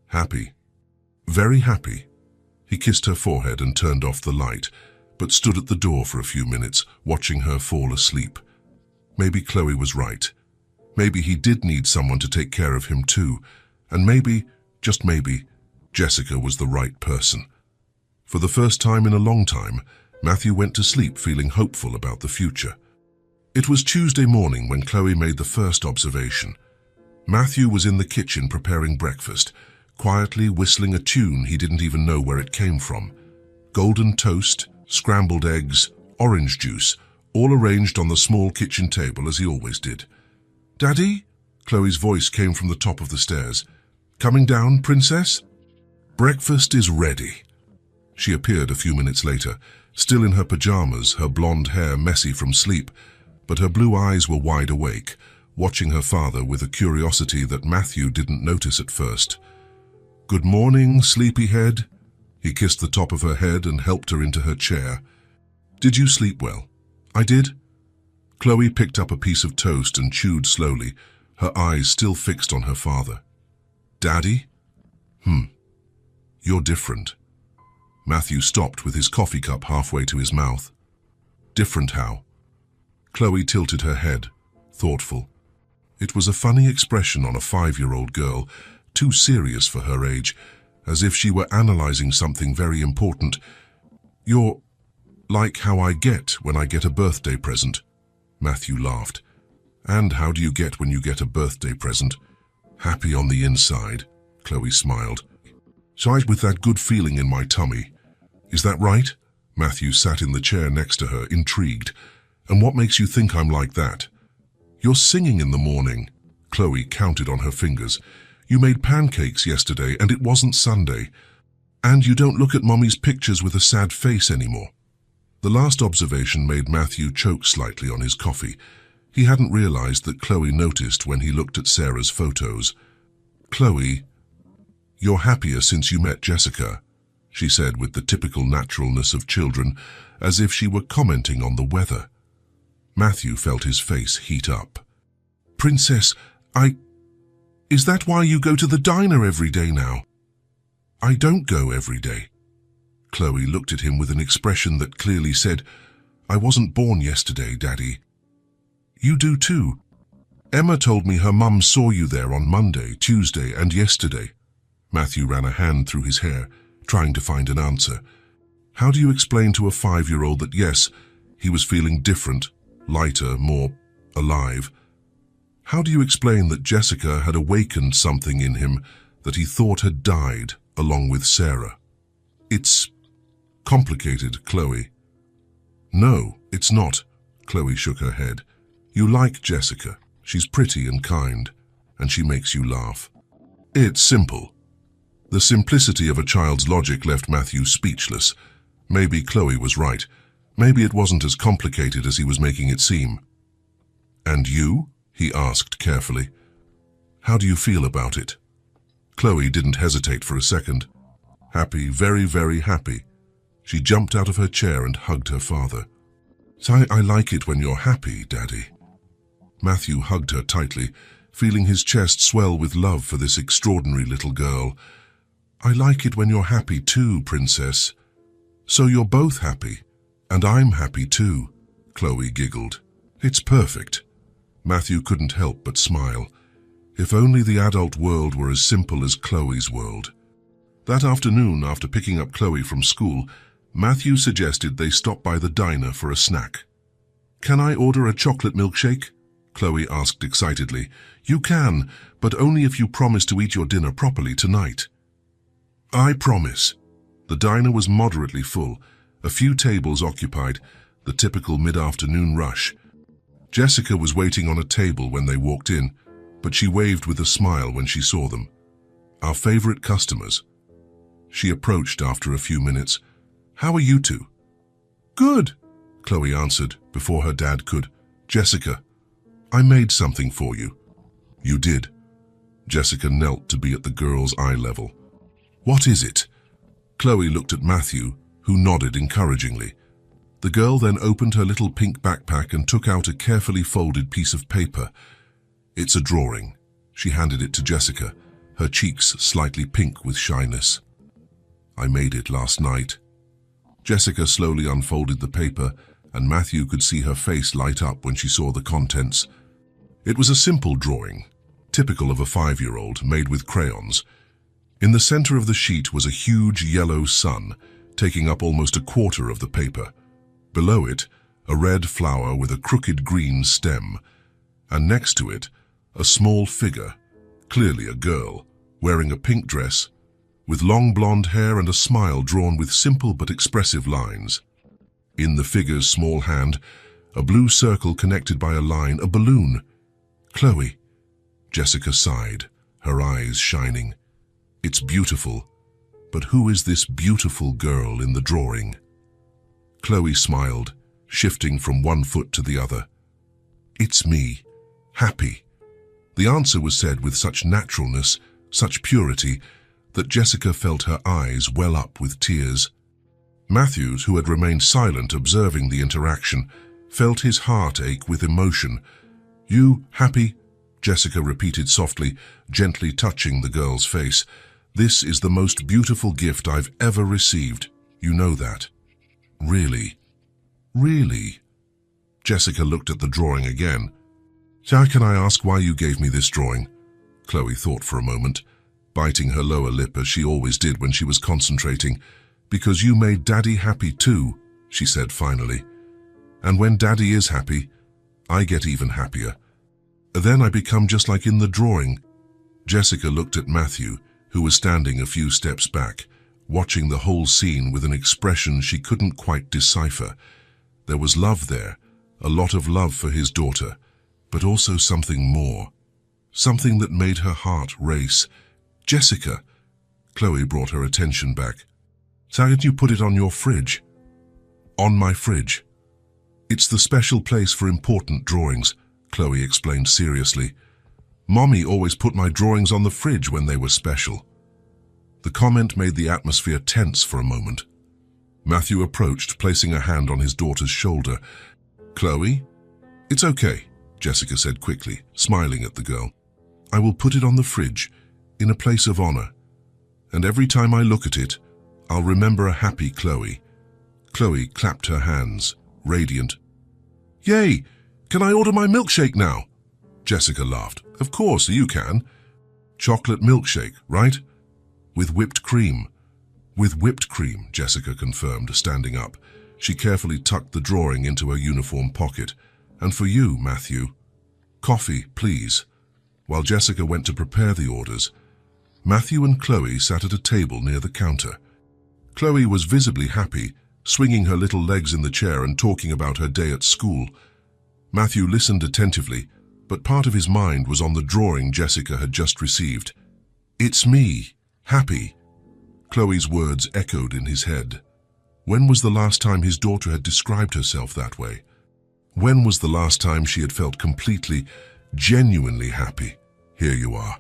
"Happy. Very happy." He kissed her forehead and turned off the light, but stood at the door for a few minutes, watching her fall asleep. Maybe Chloe was right. Maybe he did need someone to take care of him too, and maybe, just maybe, Jessica was the right person. For the first time in a long time, Matthew went to sleep feeling hopeful about the future. It was Tuesday morning when Chloe made the first observation. Matthew was in the kitchen preparing breakfast, quietly whistling a tune he didn't even know where it came from. Golden toast, scrambled eggs, orange juice, all arranged on the small kitchen table as he always did. "Daddy?" Chloe's voice came from the top of the stairs. "Coming down, Princess?" "Breakfast is ready." She appeared a few minutes later, still in her pajamas, her blonde hair messy from sleep, but her blue eyes were wide awake, watching her father with a curiosity that Matthew didn't notice at first. "Good morning, sleepyhead." He kissed the top of her head and helped her into her chair. "Did you sleep well?" "I did." Chloe picked up a piece of toast and chewed slowly, her eyes still fixed on her father. "Daddy?" You're different." Matthew stopped with his coffee cup halfway to his mouth. "Different how?" Chloe tilted her head, thoughtful. It was a funny expression on a 5-year-old girl, too serious for her age, as if she were analyzing something very important. "You're like how I get when I get a birthday present." Matthew laughed. "And how do you get when you get a birthday present?" "Happy on the inside," Chloe smiled. "Side with that good feeling in my tummy. Is that right?" Matthew sat in the chair next to her, intrigued. "And what makes you think I'm like that?" "You're singing in the morning." Chloe counted on her fingers. "You made pancakes yesterday and it wasn't Sunday. And you don't look at Mommy's pictures with a sad face anymore." The last observation made Matthew choke slightly on his coffee. He hadn't realized that Chloe noticed when he looked at Sarah's photos. "Chloe, you're happier since you met Jessica," she said with the typical naturalness of children, as if she were commenting on the weather. Matthew felt his face heat up. "Princess, Is that why you go to the diner every day now?" "I don't go every day." Chloe looked at him with an expression that clearly said, "I wasn't born yesterday, Daddy." "You do too." Emma told me her mum saw you there on Monday, Tuesday, and yesterday. Matthew ran a hand through his hair, trying to find an answer. How do you explain to a 5-year-old that yes, he was feeling different, lighter, more alive? How do you explain that Jessica had awakened something in him that he thought had died along with Sarah? It's complicated, Chloe. No, it's not. Chloe shook her head. You like Jessica. She's pretty and kind, and she makes you laugh. It's simple. The simplicity of a child's logic left Matthew speechless. Maybe Chloe was right. Maybe it wasn't as complicated as he was making it seem. And you? He asked carefully. How do you feel about it? Chloe didn't hesitate for a second. Happy, very, very happy. She jumped out of her chair and hugged her father. I like it when you're happy, Daddy. Matthew hugged her tightly, feeling his chest swell with love for this extraordinary little girl. I like it when you're happy too, Princess. So you're both happy, and I'm happy too, Chloe giggled. It's perfect. Matthew couldn't help but smile. If only the adult world were as simple as Chloe's world. That afternoon, after picking up Chloe from school, Matthew suggested they stop by the diner for a snack. Can I order a chocolate milkshake? Chloe asked excitedly. You can, but only if you promise to eat your dinner properly tonight. I promise. The diner was moderately full, a few tables occupied, the typical mid-afternoon rush. Jessica was waiting on a table when they walked in, but she waved with a smile when she saw them. Our favorite customers. She approached after a few minutes. How are you two? Good, Chloe answered before her dad could. Jessica, I made something for you. You did. Jessica knelt to be at the girl's eye level. What is it? Chloe looked at Matthew, who nodded encouragingly. The girl then opened her little pink backpack and took out a carefully folded piece of paper. It's a drawing. She handed it to Jessica, her cheeks slightly pink with shyness. I made it last night. Jessica slowly unfolded the paper, and Matthew could see her face light up when she saw the contents. It was a simple drawing, typical of a 5-year-old, made with crayons. In the center of the sheet was a huge yellow sun, taking up almost a quarter of the paper. Below it, a red flower with a crooked green stem, and next to it, a small figure, clearly a girl, wearing a pink dress, with long blonde hair and a smile drawn with simple but expressive lines. In the figure's small hand, a blue circle connected by a line, a balloon. Chloe. Jessica sighed, her eyes shining. It's beautiful, but who is this beautiful girl in the drawing? Chloe smiled, shifting from one foot to the other. It's me, Happy. The answer was said with such naturalness, such purity, that Jessica felt her eyes well up with tears. Matthews, who had remained silent observing the interaction, felt his heart ache with emotion. You, Happy? Jessica repeated softly, gently touching the girl's face. This is the most beautiful gift I've ever received. You know that. Really? Really? Jessica looked at the drawing again. Can I ask why you gave me this drawing? Chloe thought for a moment, biting her lower lip as she always did when she was concentrating. Because you made Daddy happy too, she said finally. And when Daddy is happy, I get even happier. Then I become just like in the drawing. Jessica looked at Matthew, who was standing a few steps back, watching the whole scene with an expression she couldn't quite decipher. There was love there, a lot of love for his daughter, but also something more. Something that made her heart race. Jessica! Chloe brought her attention back. So did you put it on your fridge? On my fridge. It's the special place for important drawings, Chloe explained seriously. Mommy always put my drawings on the fridge when they were special. The comment made the atmosphere tense for a moment. Matthew approached, placing a hand on his daughter's shoulder. Chloe? It's okay, Jessica said quickly, smiling at the girl. I will put it on the fridge, in a place of honor. And every time I look at it, I'll remember a happy Chloe. Chloe clapped her hands, radiant. Yay! Can I order my milkshake now? Jessica laughed. Of course, you can. Chocolate milkshake, right? With whipped cream. With whipped cream, Jessica confirmed, standing up. She carefully tucked the drawing into her uniform pocket. And for you, Matthew. Coffee, please. While Jessica went to prepare the orders, Matthew and Chloe sat at a table near the counter. Chloe was visibly happy, swinging her little legs in the chair and talking about her day at school. Matthew listened attentively, but part of his mind was on the drawing Jessica had just received. It's me, happy. Chloe's words echoed in his head. When was the last time his daughter had described herself that way? When was the last time she had felt completely, genuinely happy? Here you are.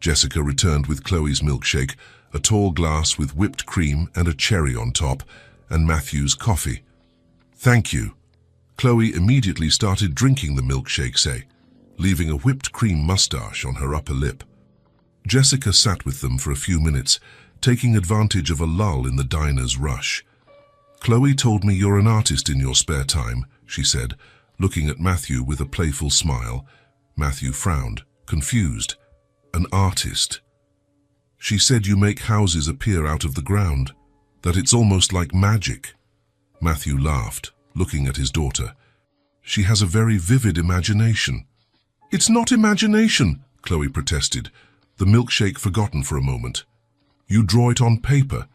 Jessica returned with Chloe's milkshake, a tall glass with whipped cream and a cherry on top, and Matthew's coffee. Thank you. Chloe immediately started drinking the milkshake, leaving a whipped cream mustache on her upper lip. Jessica sat with them for a few minutes, taking advantage of a lull in the diner's rush. Chloe told me you're an artist in your spare time, she said, looking at Matthew with a playful smile. Matthew frowned, confused. An artist. She said you make houses appear out of the ground, that it's almost like magic. Matthew laughed, looking at his daughter. She has a very vivid imagination. It's not imagination, Chloe protested, the milkshake forgotten for a moment. You draw it on paper,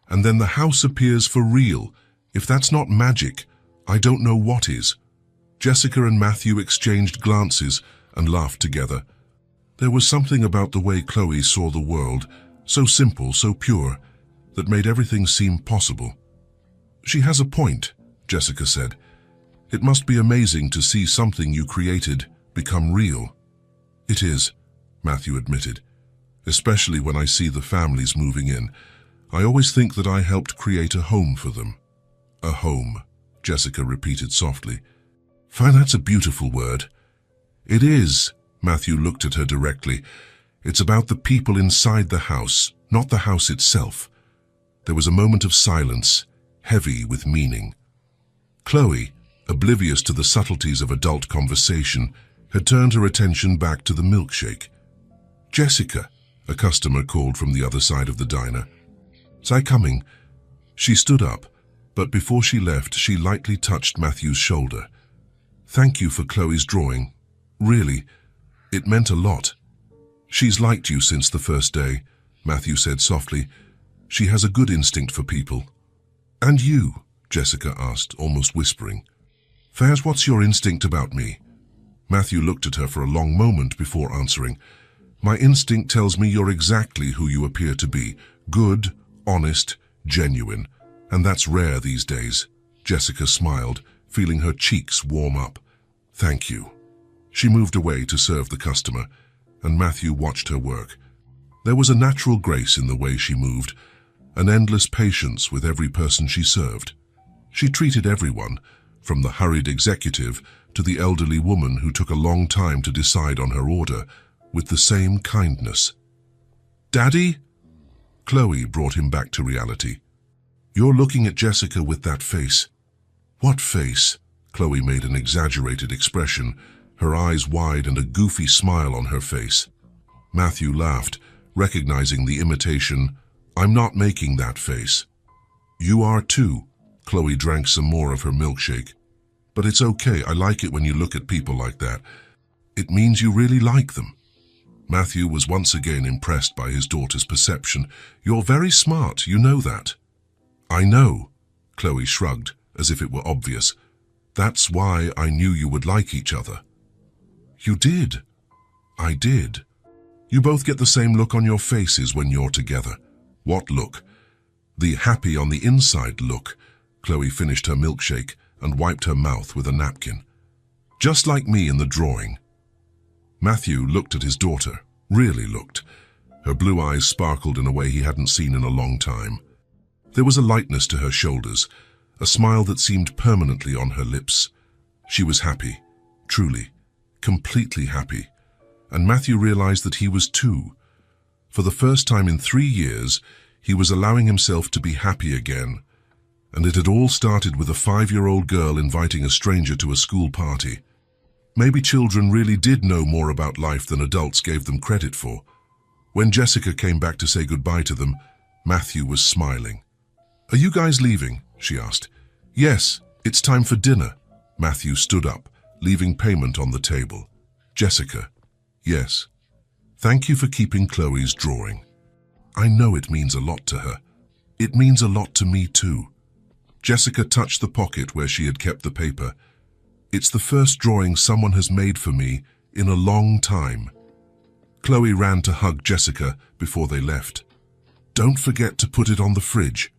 and then the house appears for real. If that's not magic, I don't know what is. Jessica and Matthew exchanged glances and laughed together. There was something about the way Chloe saw the world, so simple, so pure, that made everything seem possible. She has a point, Jessica said. It must be amazing to see something you created become real. It is, Matthew admitted, especially when I see the families moving in. I always think that I helped create a home for them. A home, Jessica repeated softly. Fine, that's a beautiful word. It is. Matthew looked at her directly. It's about the people inside the house, not the house itself. There was a moment of silence, heavy with meaning. Chloe, oblivious to the subtleties of adult conversation, had turned her attention back to the milkshake. Jessica, a customer called from the other side of the diner. "Say coming." She stood up, but before she left, she lightly touched Matthew's shoulder. "Thank you for Chloe's drawing. Really, it meant a lot." "She's liked you since the first day," Matthew said softly. "She has a good instinct for people." "And you?" Jessica asked, almost whispering. "Fairs, what's your instinct about me?" Matthew looked at her for a long moment before answering. "My instinct tells me you're exactly who you appear to be. Good, honest, genuine. And that's rare these days." Jessica smiled, feeling her cheeks warm up. "Thank you." She moved away to serve the customer, and Matthew watched her work. There was a natural grace in the way she moved, an endless patience with every person she served. She treated everyone, from the hurried executive to the elderly woman who took a long time to decide on her order, with the same kindness. "Daddy?" Chloe brought him back to reality. "You're looking at Jessica with that face." "What face?" Chloe made an exaggerated expression, her eyes wide and a goofy smile on her face. Matthew laughed, recognizing the imitation. "I'm not making that face." "You are too." Chloe drank some more of her milkshake. "But it's okay, I like it when you look at people like that. It means you really like them." Matthew was once again impressed by his daughter's perception. "You're very smart, you know that." "I know," Chloe shrugged, as if it were obvious. "That's why I knew you would like each other." "You did?" "I did. You both get the same look on your faces when you're together." "What look?" "The happy on the inside look." Chloe finished her milkshake and wiped her mouth with a napkin. "Just like me in the drawing." Matthew looked at his daughter, really looked. Her blue eyes sparkled in a way he hadn't seen in a long time. There was a lightness to her shoulders, a smile that seemed permanently on her lips. She was happy, truly, completely happy, and Matthew realized that he was too. For the first time in 3 years, he was allowing himself to be happy again, and it had all started with a 5-year-old girl inviting a stranger to a school party. Maybe children really did know more about life than adults gave them credit for. When Jessica came back to say goodbye to them, Matthew was smiling. "Are you guys leaving?" she asked. "Yes, it's time for dinner." Matthew stood up, leaving payment on the table. "Jessica." "Yes." "Thank you for keeping Chloe's drawing. I know it means a lot to her. It means a lot to me too." Jessica touched the pocket where she had kept the paper. "It's the first drawing someone has made for me in a long time." Chloe ran to hug Jessica before they left. "Don't forget to put it on the fridge."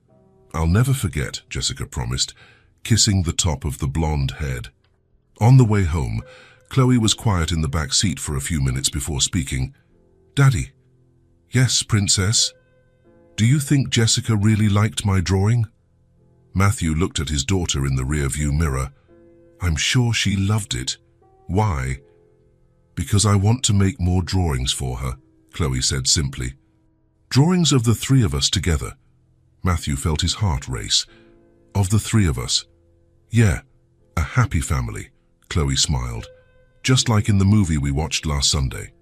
"I'll never forget," Jessica promised, kissing the top of the blonde head. On the way home, Chloe was quiet in the back seat for a few minutes before speaking. "Daddy." "Yes, Princess." "Do you think Jessica really liked my drawing?" Matthew looked at his daughter in the rear-view mirror. "I'm sure she loved it." "Why?" "Because I want to make more drawings for her," Chloe said simply. "Drawings of the three of us together." Matthew felt his heart race. "Of the three of us." "Yeah, a happy family," Chloe smiled. "Just like in the movie we watched last Sunday."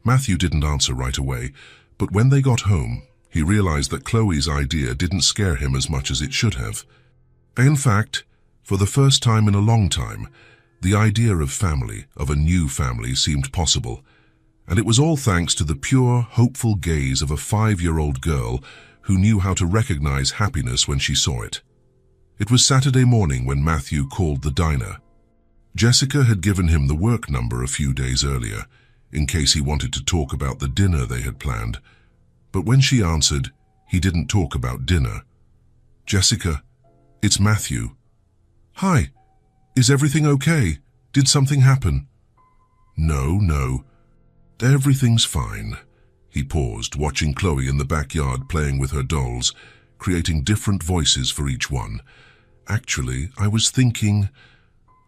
Matthew didn't answer right away, but when they got home, he realized that Chloe's idea didn't scare him as much as it should have. In fact, for the first time in a long time, the idea of family, of a new family, seemed possible. And it was all thanks to the pure, hopeful gaze of a 5-year-old girl who knew how to recognize happiness when she saw it. It was Saturday morning when Matthew called the diner. Jessica had given him the work number a few days earlier, in case he wanted to talk about the dinner they had planned. But when she answered, he didn't talk about dinner. "Jessica, it's Matthew." "Hi, is everything okay? Did something happen?" No. Everything's fine." He paused, watching Chloe in the backyard playing with her dolls, creating different voices for each one. "Actually, I was thinking,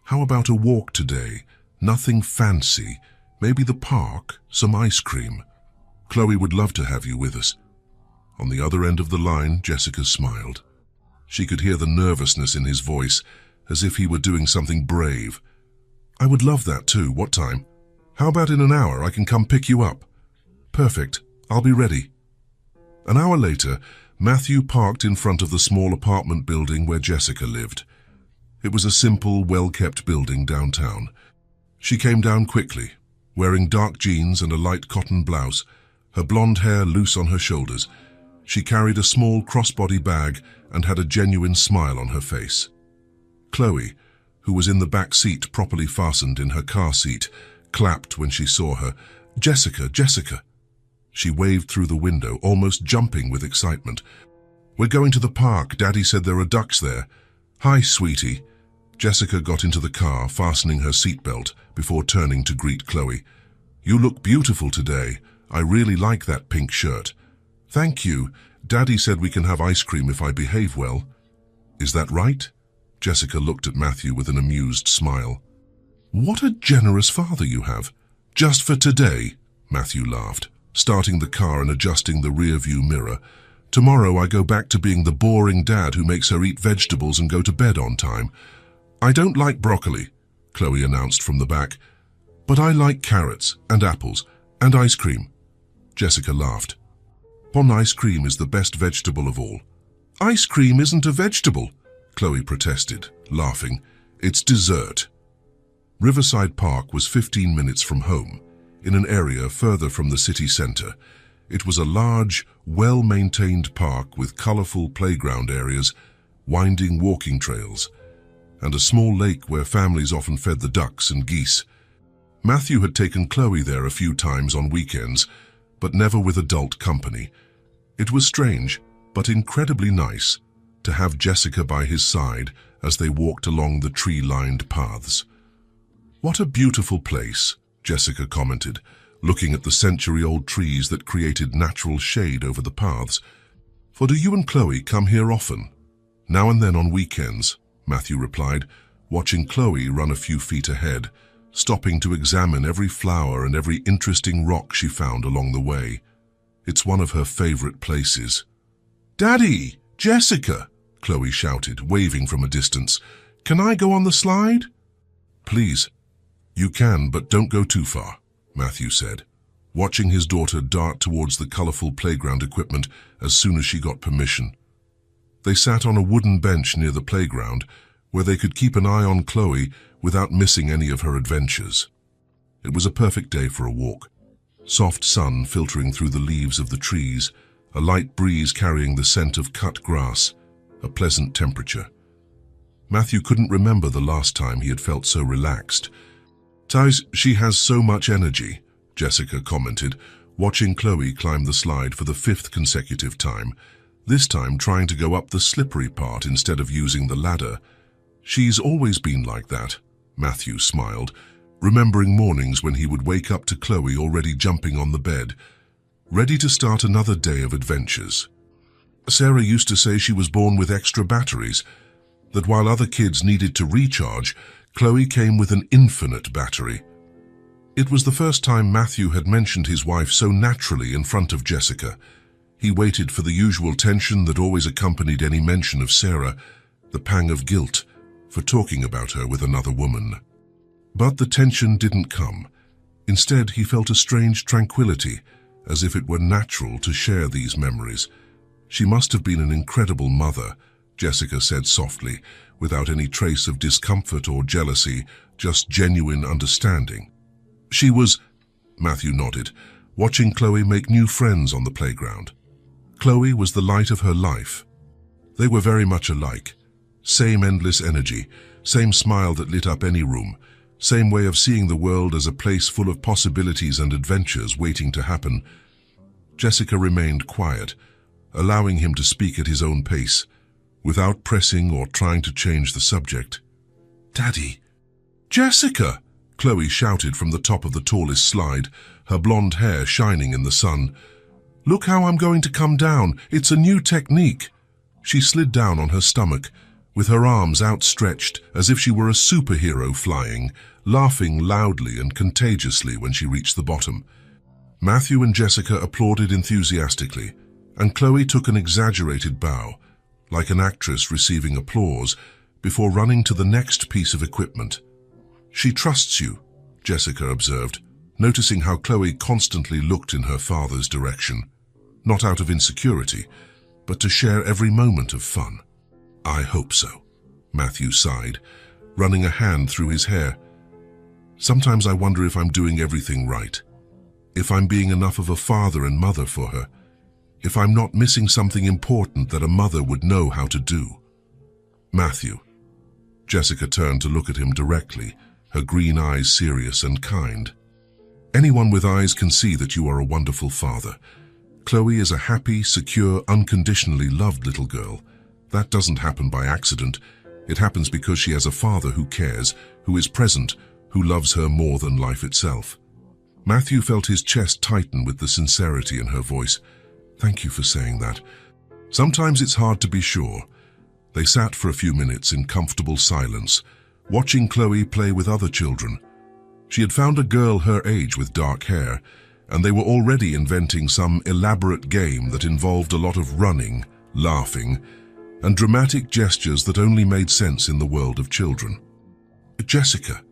how about a walk today? Nothing fancy. Maybe the park, some ice cream. Chloe would love to have you with us." On the other end of the line, Jessica smiled. She could hear the nervousness in his voice, as if he were doing something brave. "I would love that too. What time?" "How about in an hour? I can come pick you up." "Perfect. I'll be ready." An hour later, Matthew parked in front of the small apartment building where Jessica lived. It was a simple, well-kept building downtown. She came down quickly, wearing dark jeans and a light cotton blouse, her blonde hair loose on her shoulders. She carried a small crossbody bag and had a genuine smile on her face. Chloe, who was in the back seat properly fastened in her car seat, clapped when she saw her. "Jessica, Jessica!" She waved through the window, almost jumping with excitement. "We're going to the park. Daddy said there are ducks there." "Hi, sweetie." Jessica got into the car, fastening her seatbelt, before turning to greet Chloe. "You look beautiful today. I really like that pink shirt." "Thank you. Daddy said we can have ice cream if I behave well." "Is that right?" Jessica looked at Matthew with an amused smile. "What a generous father you have." "Just for today," Matthew laughed, starting the car and adjusting the rear-view mirror. "Tomorrow I go back to being the boring dad who makes her eat vegetables and go to bed on time." "I don't like broccoli," Chloe announced from the back. "But I like carrots and apples and ice cream." Jessica laughed. "Bon ice cream is the best vegetable of all." "Ice cream isn't a vegetable," Chloe protested, laughing. "It's dessert." Riverside Park was 15 minutes from home, in an area further from the city center. It was a large, well-maintained park with colorful playground areas, winding walking trails, and a small lake where families often fed the ducks and geese. Matthew had taken Chloe there a few times on weekends, but never with adult company. It was strange, but incredibly nice, to have Jessica by his side as they walked along the tree-lined paths. "What a beautiful place," Jessica commented, looking at the century-old trees that created natural shade over the paths. "For do you and Chloe come here often?" "Now and then on weekends," Matthew replied, watching Chloe run a few feet ahead, stopping to examine every flower and every interesting rock she found along the way. It's one of her favorite places. "Daddy! Jessica!" Chloe shouted, waving from a distance. "Can I go on the slide?" "Please." You can, but don't go too far, Matthew said, watching his daughter dart towards the colorful playground equipment as soon as she got permission. They sat on a wooden bench near the playground where they could keep an eye on Chloe without missing any of her adventures. It was a perfect day for a walk. Soft sun filtering through the leaves of the trees, a light breeze carrying the scent of cut grass, a pleasant temperature. Matthew couldn't remember the last time he had felt so relaxed. She has so much energy, Jessica commented, watching Chloe climb the slide for the 5th consecutive time, this time trying to go up the slippery part instead of using the ladder. She's always been like that, Matthew smiled, remembering mornings when he would wake up to Chloe already jumping on the bed, ready to start another day of adventures. Sarah used to say she was born with extra batteries, that while other kids needed to recharge, Chloe came with an infinite battery. It was the first time Matthew had mentioned his wife so naturally in front of Jessica. He waited for the usual tension that always accompanied any mention of Sarah, the pang of guilt for talking about her with another woman. But the tension didn't come. Instead, he felt a strange tranquility, as if it were natural to share these memories. She must have been an incredible mother, Jessica said softly, without any trace of discomfort or jealousy, just genuine understanding. She was, Matthew nodded, watching Chloe make new friends on the playground. Chloe was the light of her life. They were very much alike. Same endless energy, same smile that lit up any room, same way of seeing the world as a place full of possibilities and adventures waiting to happen. Jessica remained quiet, allowing him to speak at his own pace, without pressing or trying to change the subject. "Daddy!" "Jessica!" Chloe shouted from the top of the tallest slide, her blonde hair shining in the sun. "Look how I'm going to come down. It's a new technique." She slid down on her stomach, with her arms outstretched as if she were a superhero flying, laughing loudly and contagiously when she reached the bottom. Matthew and Jessica applauded enthusiastically, and Chloe took an exaggerated bow, like an actress receiving applause, before running to the next piece of equipment. "She trusts you," Jessica observed, noticing how Chloe constantly looked in her father's direction, not out of insecurity, but to share every moment of fun. "I hope so," Matthew sighed, running a hand through his hair. "Sometimes I wonder if I'm doing everything right, if I'm being enough of a father and mother for her, if I'm not missing something important that a mother would know how to do." "Matthew." Jessica turned to look at him directly, her green eyes serious and kind. "Anyone with eyes can see that you are a wonderful father. Chloe is a happy, secure, unconditionally loved little girl. That doesn't happen by accident. It happens because she has a father who cares, who is present, who loves her more than life itself." Matthew felt his chest tighten with the sincerity in her voice. "Thank you for saying that. Sometimes it's hard to be sure." They sat for a few minutes in comfortable silence, watching Chloe play with other children. She had found a girl her age with dark hair, and they were already inventing some elaborate game that involved a lot of running, laughing, and dramatic gestures that only made sense in the world of children. "Jessica,"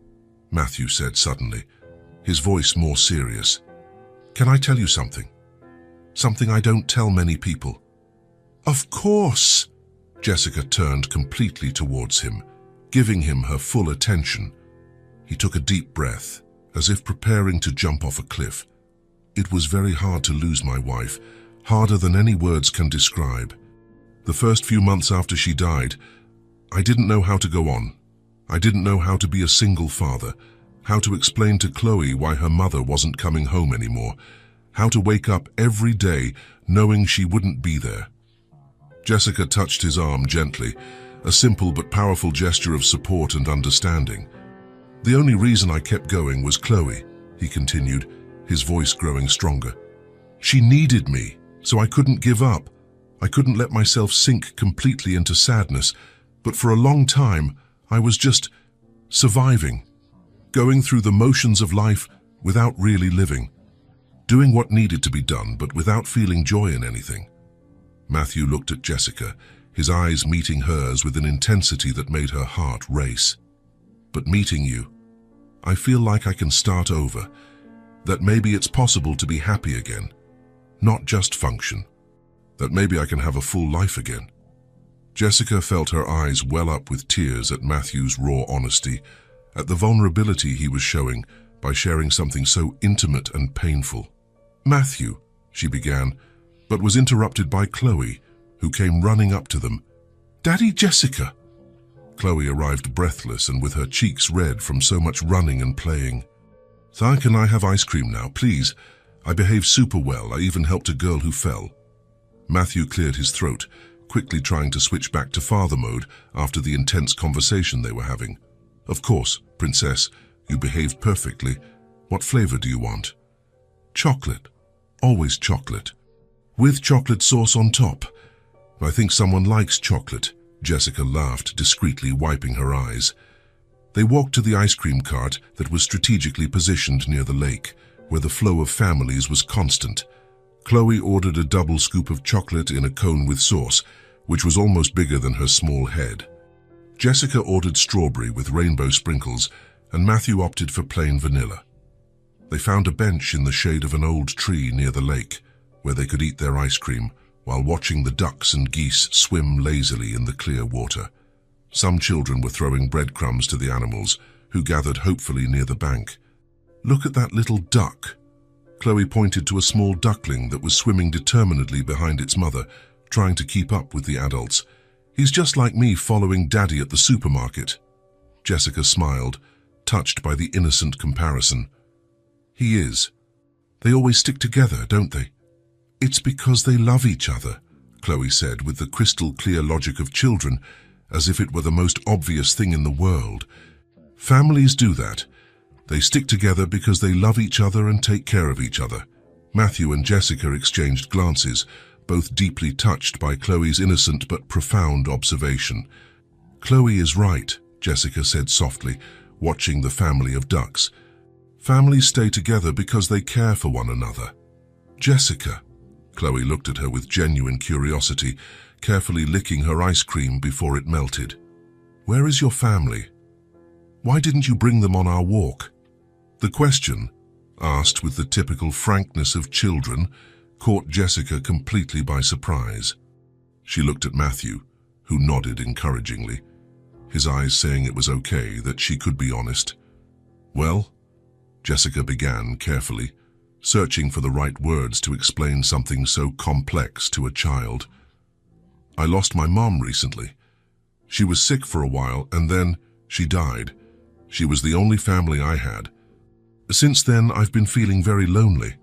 Matthew said suddenly, his voice more serious, "can I tell you something? Something I don't tell many people." "Of course!" Jessica turned completely towards him, giving him her full attention. He took a deep breath, as if preparing to jump off a cliff. "It was very hard to lose my wife, harder than any words can describe. The first few months after she died, I didn't know how to go on. I didn't know how to be a single father, how to explain to Chloe why her mother wasn't coming home anymore, how to wake up every day knowing she wouldn't be there." Jessica touched his arm gently, a simple but powerful gesture of support and understanding. "The only reason I kept going was Chloe," he continued, his voice growing stronger. "She needed me, so I couldn't give up. I couldn't let myself sink completely into sadness, but for a long time I was just surviving, going through the motions of life without really living, doing what needed to be done but without feeling joy in anything." Matthew looked at Jessica, his eyes meeting hers with an intensity that made her heart race. "But meeting you, I feel like I can start over, that maybe it's possible to be happy again, not just function, that maybe I can have a full life again. Jessica felt her eyes well up with tears at Matthew's raw honesty, at the vulnerability he was showing by sharing something so intimate and painful. "Matthew," she began, but was interrupted by Chloe, who came running up to them. "Daddy, Jessica!" Chloe arrived breathless and with her cheeks red from so much running and playing. "Si, can I have ice cream now, please? I behaved super well. I even helped a girl who fell." Matthew cleared his throat, quickly trying to switch back to father mode after the intense conversation they were having. "Of course, princess, you behaved perfectly. What flavor do you want?" "Chocolate. Always chocolate. With chocolate sauce on top. I think someone likes chocolate." Jessica laughed, discreetly wiping her eyes. They walked to the ice cream cart that was strategically positioned near the lake, where the flow of families was constant. Chloe ordered a double scoop of chocolate in a cone with sauce, which was almost bigger than her small head. Jessica ordered strawberry with rainbow sprinkles, and Matthew opted for plain vanilla. They found a bench in the shade of an old tree near the lake, where they could eat their ice cream while watching the ducks and geese swim lazily in the clear water. Some children were throwing breadcrumbs to the animals, who gathered hopefully near the bank. "Look at that little duck." Chloe pointed to a small duckling that was swimming determinedly behind its mother, trying to keep up with the adults. "He's just like me following Daddy at the supermarket." Jessica smiled, touched by the innocent comparison. "He is. They always stick together, don't they?" "It's because they love each other," Chloe said with the crystal-clear logic of children, as if it were the most obvious thing in the world. "Families do that. They stick together because they love each other and take care of each other." Matthew and Jessica exchanged glances, both deeply touched by Chloe's innocent but profound observation. "Chloe is right," Jessica said softly, watching the family of ducks. "Families stay together because they care for one another." "Jessica," Chloe looked at her with genuine curiosity, carefully licking her ice cream before it melted. "Where is your family? Why didn't you bring them on our walk?" The question, asked with the typical frankness of children, caught Jessica completely by surprise. She looked at Matthew, who nodded encouragingly, his eyes saying it was okay, that she could be honest. "Well," Jessica began carefully, searching for the right words to explain something so complex to a child. "I lost my mom recently. She was sick for a while and then she died. She was the only family I had. Since then, I've been feeling very lonely."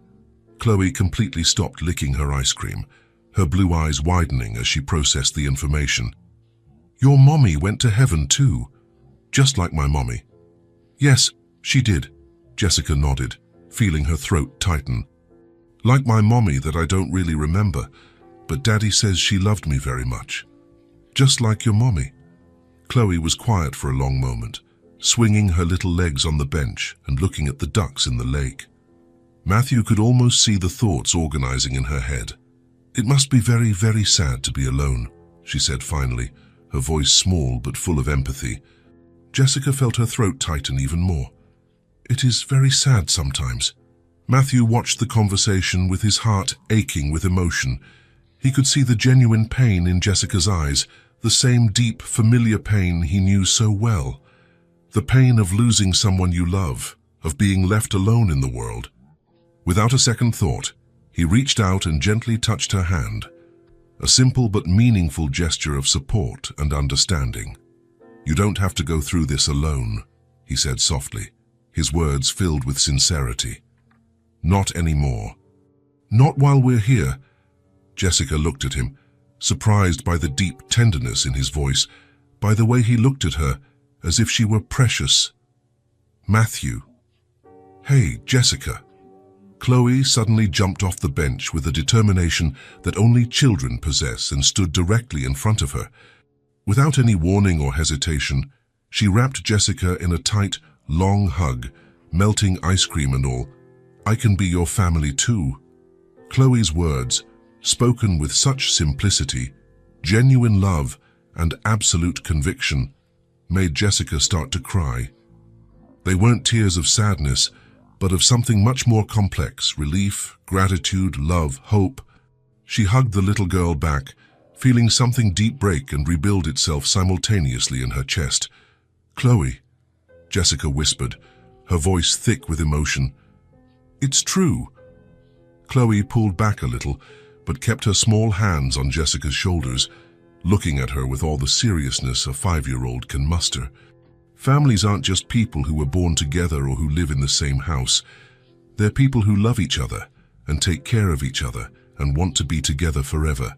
Chloe completely stopped licking her ice cream, her blue eyes widening as she processed the information. "Your mommy went to heaven too, just like my mommy." "Yes, she did," Jessica nodded, feeling her throat tighten. "Like my mommy that I don't really remember, but Daddy says she loved me very much. Just like your mommy." Chloe was quiet for a long moment, swinging her little legs on the bench and looking at the ducks in the lake. Matthew could almost see the thoughts organizing in her head. "It must be very, very sad to be alone," she said finally, her voice small but full of empathy. Jessica felt her throat tighten even more. "It is very sad sometimes." Matthew watched the conversation with his heart aching with emotion. He could see the genuine pain in Jessica's eyes, the same deep, familiar pain he knew so well. The pain of losing someone you love, of being left alone in the world. Without a second thought, he reached out and gently touched her hand, a simple but meaningful gesture of support and understanding. "You don't have to go through this alone," he said softly, his words filled with sincerity. "Not anymore. Not while we're here." Jessica looked at him, surprised by the deep tenderness in his voice, by the way he looked at her, as if she were precious. "Matthew." "Hey, Jessica." Chloe suddenly jumped off the bench with a determination that only children possess and stood directly in front of her. Without any warning or hesitation, she wrapped Jessica in a tight, long hug, melting ice cream and all. "I can be your family too." Chloe's words, spoken with such simplicity, genuine love, and absolute conviction, made Jessica start to cry. They weren't tears of sadness, but of something much more complex: relief, gratitude, love, hope. She hugged the little girl back, feeling something deep break and rebuild itself simultaneously in her chest. "Chloe," Jessica whispered, her voice thick with emotion. "It's true." Chloe pulled back a little, but kept her small hands on Jessica's shoulders, looking at her with all the seriousness a 5-year-old can muster. Families aren't just people who were born together or who live in the same house. They're people who love each other and take care of each other and want to be together forever.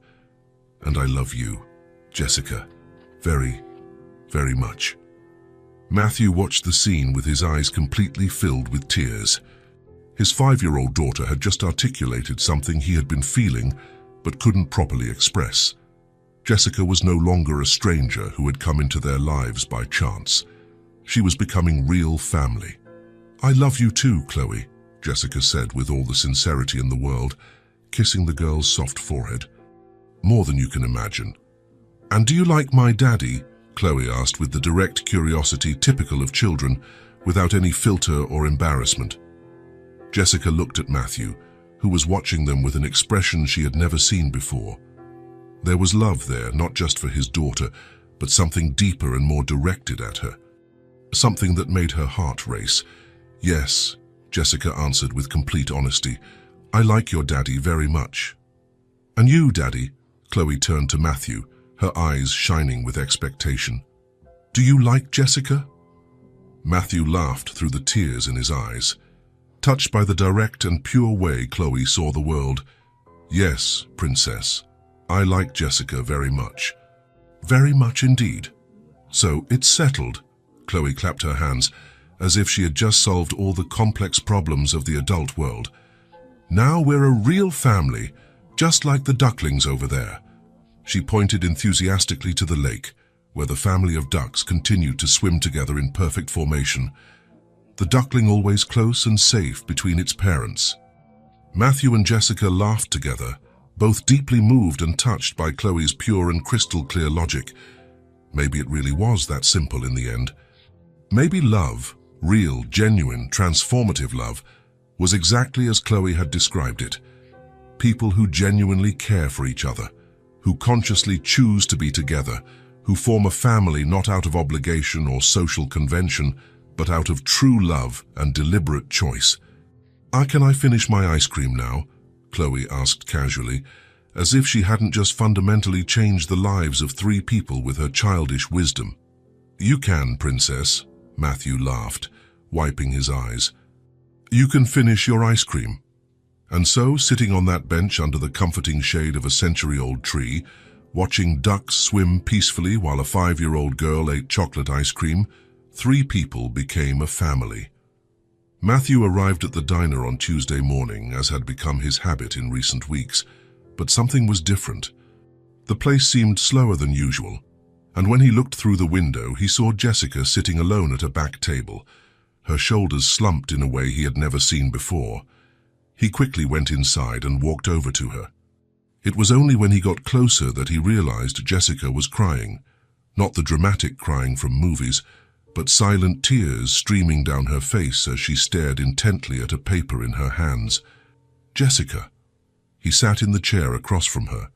And I love you, Jessica, very, very much. Matthew watched the scene with his eyes completely filled with tears. His 5-year-old daughter had just articulated something he had been feeling but couldn't properly express. Jessica was no longer a stranger who had come into their lives by chance. She was becoming real family. "I love you too, Chloe," Jessica said with all the sincerity in the world, kissing the girl's soft forehead. "More than you can imagine." "And do you like my daddy?" Chloe asked with the direct curiosity typical of children, without any filter or embarrassment. Jessica looked at Matthew, who was watching them with an expression she had never seen before. There was love there, not just for his daughter, but something deeper and more directed at her. Something that made her heart race. "Yes," Jessica answered with complete honesty. "I like your daddy very much." "And you, Daddy?" Chloe turned to Matthew, her eyes shining with expectation. "Do you like Jessica?" Matthew laughed through the tears in his eyes. Touched by the direct and pure way Chloe saw the world. "Yes, Princess, I like Jessica very much." "Very much indeed. So it's settled." Chloe clapped her hands, as if she had just solved all the complex problems of the adult world. "Now we're a real family, just like the ducklings over there." She pointed enthusiastically to the lake, where the family of ducks continued to swim together in perfect formation. The duckling always close and safe between its parents. Matthew and Jessica laughed together, both deeply moved and touched by Chloe's pure and crystal clear logic. Maybe it really was that simple in the end. Maybe love, real, genuine, transformative love, was exactly as Chloe had described it. People who genuinely care for each other, who consciously choose to be together, who form a family not out of obligation or social convention, but out of true love and deliberate choice. "Can I finish my ice cream now?" Chloe asked casually, as if she hadn't just fundamentally changed the lives of 3 people with her childish wisdom. "You can, Princess," Matthew laughed, wiping his eyes. "You can finish your ice cream." And so, sitting on that bench under the comforting shade of a century-old tree, watching ducks swim peacefully while a 5-year-old girl ate chocolate ice cream, 3 people became a family. Matthew arrived at the diner on Tuesday morning, as had become his habit in recent weeks, but something was different. The place seemed slower than usual, and when he looked through the window, he saw Jessica sitting alone at a back table, her shoulders slumped in a way he had never seen before. He quickly went inside and walked over to her. It was only when he got closer that he realized Jessica was crying, not the dramatic crying from movies, but silent tears streaming down her face as she stared intently at a paper in her hands. "Jessica." He sat in the chair across from her.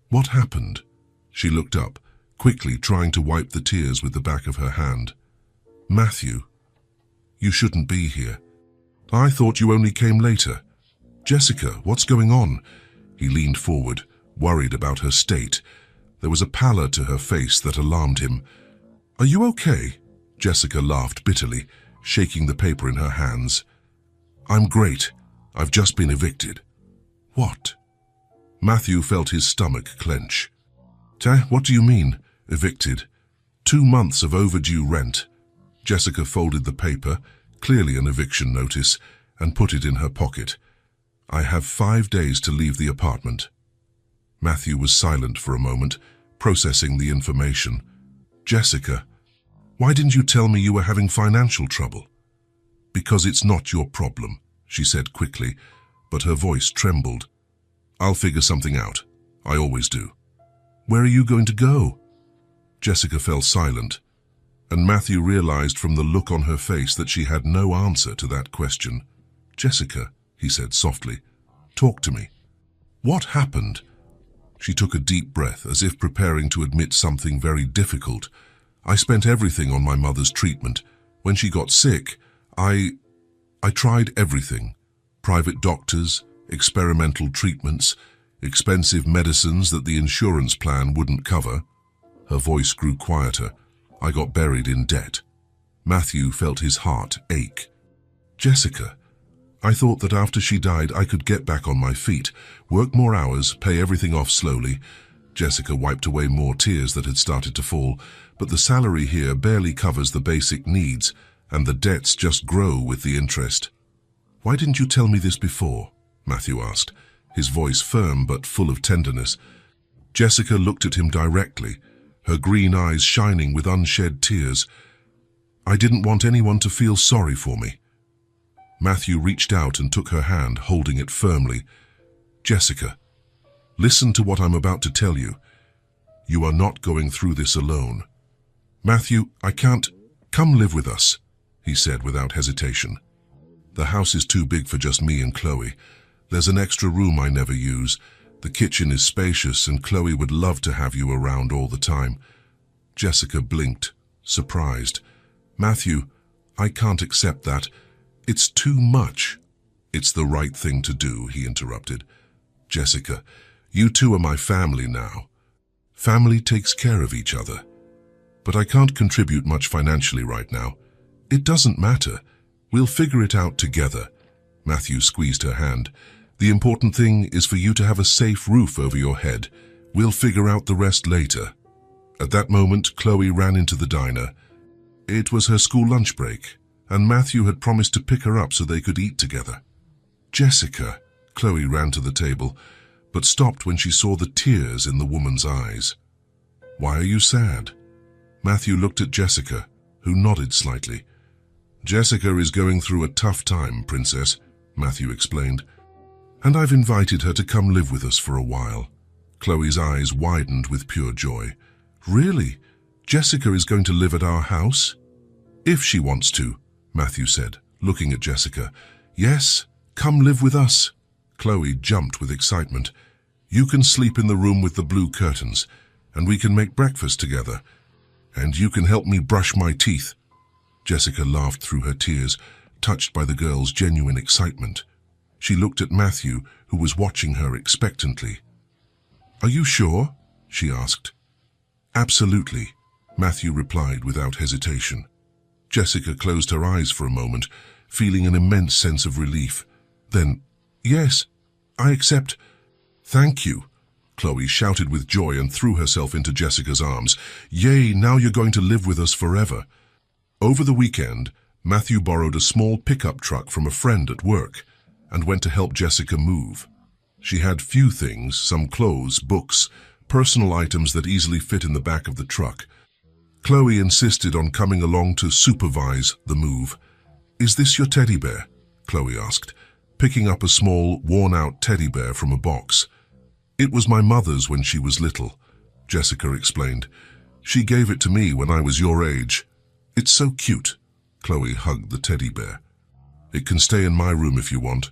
"What happened?" She looked up, quickly trying to wipe the tears with the back of her hand. "Matthew, you shouldn't be here. I thought you only came later. Jessica, what's going on?" He leaned forward, worried about her state. There was a pallor to her face that alarmed him. "Are you okay?" Jessica laughed bitterly, shaking the paper in her hands. "I'm great. I've just been evicted." "What?" Matthew felt his stomach clench. What do you mean, evicted?" 2 months of overdue rent." Jessica folded the paper, clearly an eviction notice, and put it in her pocket. "I have 5 days to leave the apartment." Matthew was silent for a moment, processing the information. "Jessica, why didn't you tell me you were having financial trouble?" "Because it's not your problem," she said quickly, but her voice trembled. "I'll figure something out. I always do." "Where are you going to go?" Jessica fell silent. and Matthew realized from the look on her face that she had no answer to that question. "Jessica," he said softly, "talk to me. What happened?" She took a deep breath, as if preparing to admit something very difficult. "I spent everything on my mother's treatment. When she got sick, I tried everything. Private doctors, experimental treatments, expensive medicines that the insurance plan wouldn't cover." Her voice grew quieter. "I got buried in debt." Matthew felt his heart ache. "Jessica, I thought that after she died I could get back on my feet, work more hours, pay everything off slowly." Jessica wiped away more tears that had started to fall. "But the salary here barely covers the basic needs, and the debts just grow with the interest." "Why didn't you tell me this before?" Matthew asked, his voice firm but full of tenderness. Jessica looked at him directly, her green eyes shining with unshed tears. "I didn't want anyone to feel sorry for me." Matthew reached out and took her hand, holding it firmly. "Jessica, listen to what I'm about to tell you. You are not going through this alone." "Matthew, I can't. Come live with us," he said without hesitation. "The house is too big for just me and Chloe. There's an extra room I never use. The kitchen is spacious and Chloe would love to have you around all the time." Jessica blinked, surprised. "Matthew, I can't accept that. It's too much." "It's the right thing to do," he interrupted. "Jessica, you two are my family now. Family takes care of each other. But I can't contribute much financially right now." "It doesn't matter. We'll figure it out together." Matthew squeezed her hand. "The important thing is for you to have a safe roof over your head. We'll figure out the rest later." At that moment, Chloe ran into the diner. It was her school lunch break, and Matthew had promised to pick her up so they could eat together. "Jessica," Chloe ran to the table, but stopped when she saw the tears in the woman's eyes. "Why are you sad?" Matthew looked at Jessica, who nodded slightly. "Jessica is going through a tough time, Princess," Matthew explained. "And I've invited her to come live with us for a while." Chloe's eyes widened with pure joy. "Really? Jessica is going to live at our house?" "If she wants to," Matthew said, looking at Jessica. "Yes, come live with us." Chloe jumped with excitement. "You can sleep in the room with the blue curtains, and we can make breakfast together. And you can help me brush my teeth." Jessica laughed through her tears, touched by the girl's genuine excitement. She looked at Matthew, who was watching her expectantly. "Are you sure?" she asked. "Absolutely," Matthew replied without hesitation. Jessica closed her eyes for a moment, feeling an immense sense of relief. Then, "Yes, I accept." "Thank you," Chloe shouted with joy and threw herself into Jessica's arms. "Yay, now you're going to live with us forever." Over the weekend, Matthew borrowed a small pickup truck from a friend at work and went to help Jessica move. She had few things, some clothes, books, personal items that easily fit in the back of the truck. Chloe insisted on coming along to supervise the move. "Is this your teddy bear?" Chloe asked, picking up a small, worn-out teddy bear from a box. "It was my mother's when she was little," Jessica explained. "She gave it to me when I was your age." "It's so cute." Chloe hugged the teddy bear. "It can stay in my room if you want."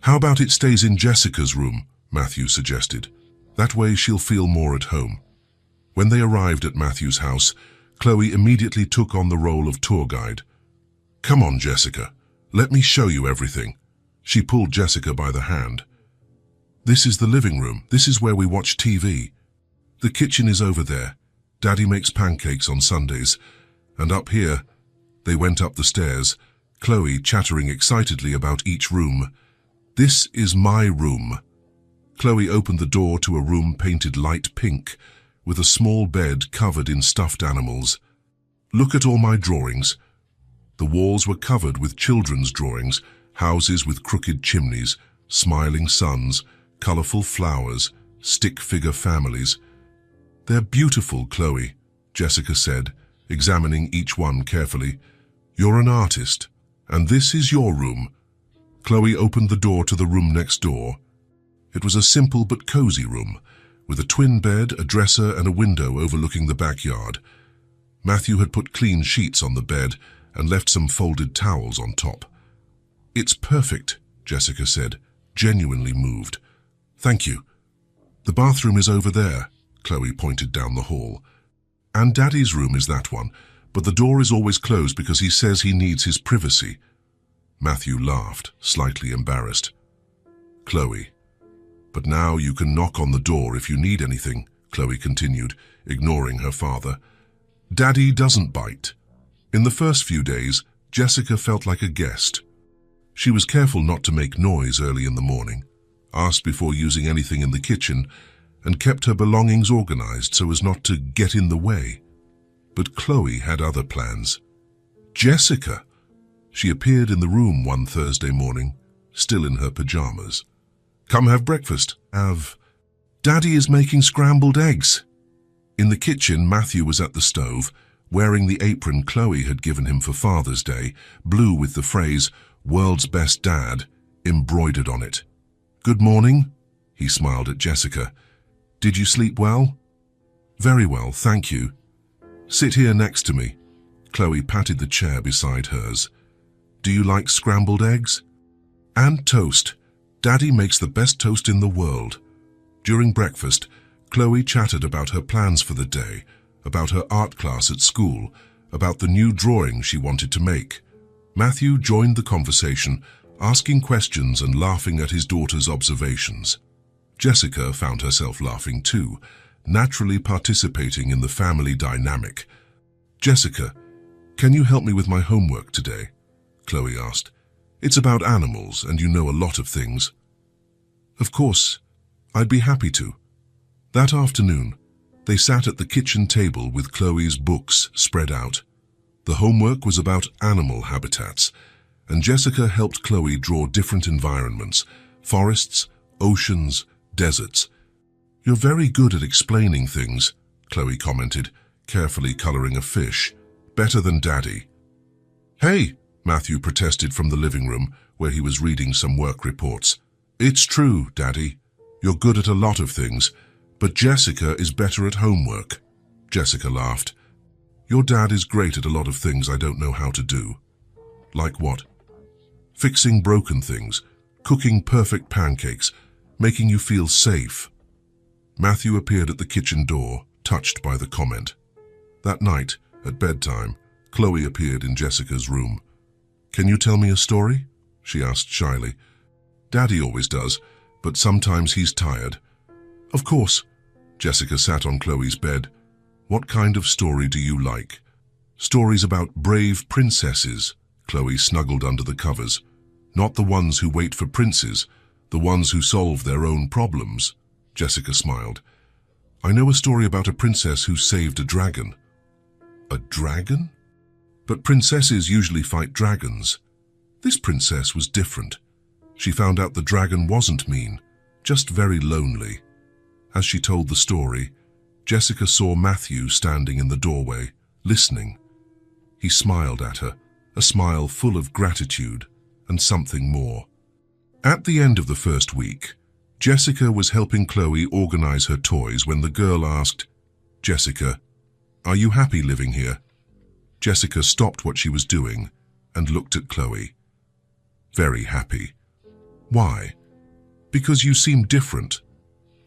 "How about it stays in Jessica's room?" Matthew suggested. "That way she'll feel more at home." When they arrived at Matthew's house, Chloe immediately took on the role of tour guide. "Come on, Jessica. Let me show you everything." She pulled Jessica by the hand. "This is the living room. This is where we watch TV. The kitchen is over there. Daddy makes pancakes on Sundays. And up here," they went up the stairs, Chloe chattering excitedly about each room. "This is my room." Chloe opened the door to a room painted light pink, with a small bed covered in stuffed animals. "Look at all my drawings." The walls were covered with children's drawings, houses with crooked chimneys, smiling suns, colorful flowers, stick-figure families. "They're beautiful, Chloe," Jessica said, examining each one carefully. "You're an artist, and this is your room." Chloe opened the door to the room next door. It was a simple but cozy room, with a twin bed, a dresser, and a window overlooking the backyard. Matthew had put clean sheets on the bed and left some folded towels on top. "It's perfect," Jessica said, genuinely moved. "Thank you. The bathroom is over there," Chloe pointed down the hall. "And Daddy's room is that one, but the door is always closed because he says he needs his privacy." Matthew laughed, slightly embarrassed. "Chloe, but now you can knock on the door if you need anything," Chloe continued, ignoring her father. "Daddy doesn't bite." In the first few days, Jessica felt like a guest. She was careful not to make noise early in the morning, asked before using anything in the kitchen, and kept her belongings organized so as not to get in the way. But Chloe had other plans. Jessica! She appeared in the room one Thursday morning, still in her pajamas. "Come have breakfast." Daddy is making scrambled eggs." In the kitchen, Matthew was at the stove, wearing the apron Chloe had given him for Father's Day, blue with the phrase, "World's Best Dad," embroidered on it. "Good morning," he smiled at Jessica. "Did you sleep well?" "Very well, thank you." "Sit here next to me." Chloe patted the chair beside hers. "Do you like scrambled eggs?" "And toast. Daddy makes the best toast in the world." During breakfast, Chloe chatted about her plans for the day, about her art class at school, about the new drawing she wanted to make. Matthew joined the conversation, asking questions and laughing at his daughter's observations. Jessica found herself laughing too, naturally participating in the family dynamic. "Jessica, can you help me with my homework today?" Chloe asked. "It's about animals, and you know a lot of things." "Of course, I'd be happy to." That afternoon, they sat at the kitchen table with Chloe's books spread out. The homework was about animal habitats, and Jessica helped Chloe draw different environments: forests, oceans, deserts. "You're very good at explaining things," Chloe commented, carefully coloring a fish. "Better than Daddy." "Hey," Matthew protested from the living room, where he was reading some work reports. "It's true, Daddy. You're good at a lot of things, but Jessica is better at homework." Jessica laughed. "Your dad is great at a lot of things I don't know how to do." "Like what?" "Fixing broken things, cooking perfect pancakes, making you feel safe." Matthew appeared at the kitchen door, touched by the comment. That night, at bedtime, Chloe appeared in Jessica's room. "Can you tell me a story?" she asked shyly. "Daddy always does, but sometimes he's tired." "Of course." Jessica sat on Chloe's bed. "What kind of story do you like?" "Stories about brave princesses." Chloe snuggled under the covers. "Not the ones who wait for princes, the ones who solve their own problems." Jessica smiled. "I know a story about a princess who saved a dragon." "A dragon?" "But princesses usually fight dragons. This princess was different. She found out the dragon wasn't mean, just very lonely." As she told the story, Jessica saw Matthew standing in the doorway, listening. He smiled at her, a smile full of gratitude and something more. At the end of the first week, Jessica was helping Chloe organize her toys when the girl asked, "Jessica, are you happy living here?" Jessica stopped what she was doing and looked at Chloe. "Very happy." "Why?" "Because you seem different.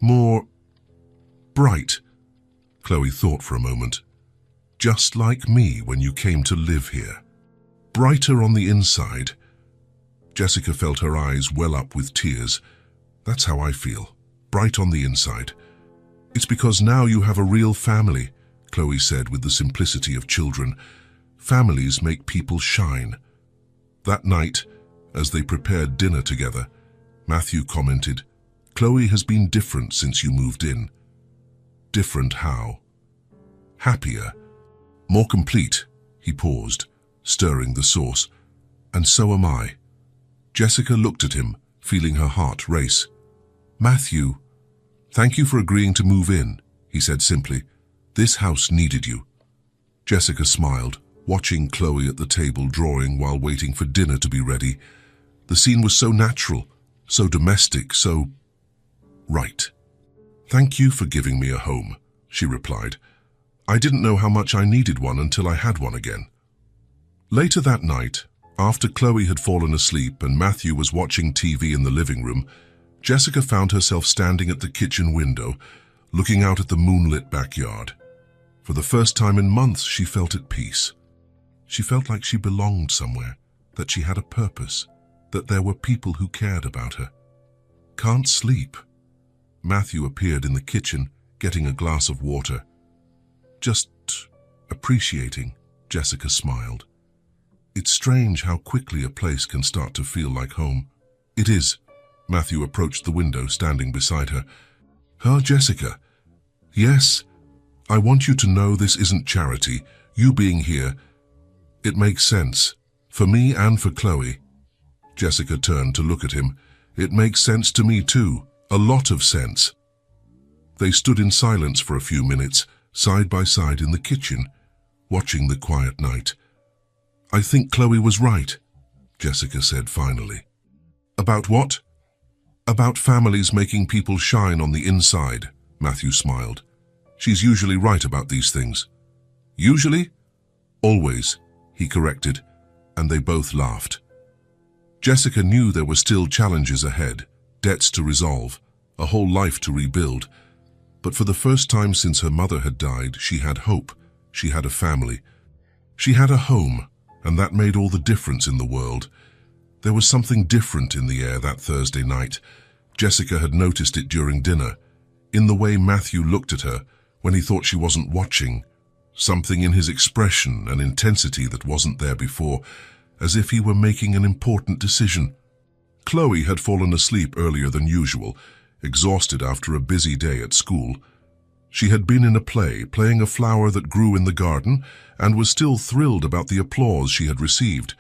More bright." Chloe thought for a moment. "Just like me when you came to live here. Brighter on the inside." Jessica felt her eyes well up with tears. "That's how I feel, bright on the inside." "It's because now you have a real family," Chloe said with the simplicity of children. "Families make people shine." That night, as they prepared dinner together, Matthew commented, "Chloe has been different since you moved in." "Different how?" "Happier. More complete." He paused, stirring the sauce. "And so am I." Jessica looked at him, feeling her heart race. "Matthew, thank you for agreeing to move in," he said simply. "This house needed you." Jessica smiled, watching Chloe at the table drawing while waiting for dinner to be ready. The scene was so natural, so domestic, so right. "Thank you for giving me a home," she replied. I didn't know how much I needed one until I had one again. Later that night, after Chloe had fallen asleep and Matthew was watching TV in the living room, Jessica found herself standing at the kitchen window, looking out at the moonlit backyard. For the first time in months, she felt at peace. She felt like she belonged somewhere, that she had a purpose, that there were people who cared about her. "Can't sleep." Matthew appeared in the kitchen, getting a glass of water. "Just appreciating," Jessica smiled. "It's strange how quickly a place can start to feel like home." "It is." Matthew approached the window, standing beside her. Jessica." "Yes, I want you to know this isn't charity. You being here, it makes sense. For me and for Chloe." Jessica turned to look at him. "It makes sense to me too. A lot of sense." They stood in silence for a few minutes, side by side in the kitchen, watching the quiet night. "I think Chloe was right," Jessica said finally. "About what?" "About families making people shine on the inside," Matthew smiled. "She's usually right about these things." "Usually?" "Always," he corrected, and they both laughed. Jessica knew there were still challenges ahead, debts to resolve, a whole life to rebuild. But for the first time since her mother had died, she had hope. She had a family. She had a home, and that made all the difference in the world. There was something different in the air that Thursday night. Jessica had noticed it during dinner, in the way Matthew looked at her when he thought she wasn't watching. Something in his expression and intensity that wasn't there before, as if he were making an important decision. Chloe had fallen asleep earlier than usual, exhausted after a busy day at school. She had been in a play, playing a flower that grew in the garden, and was still thrilled about the applause she had received.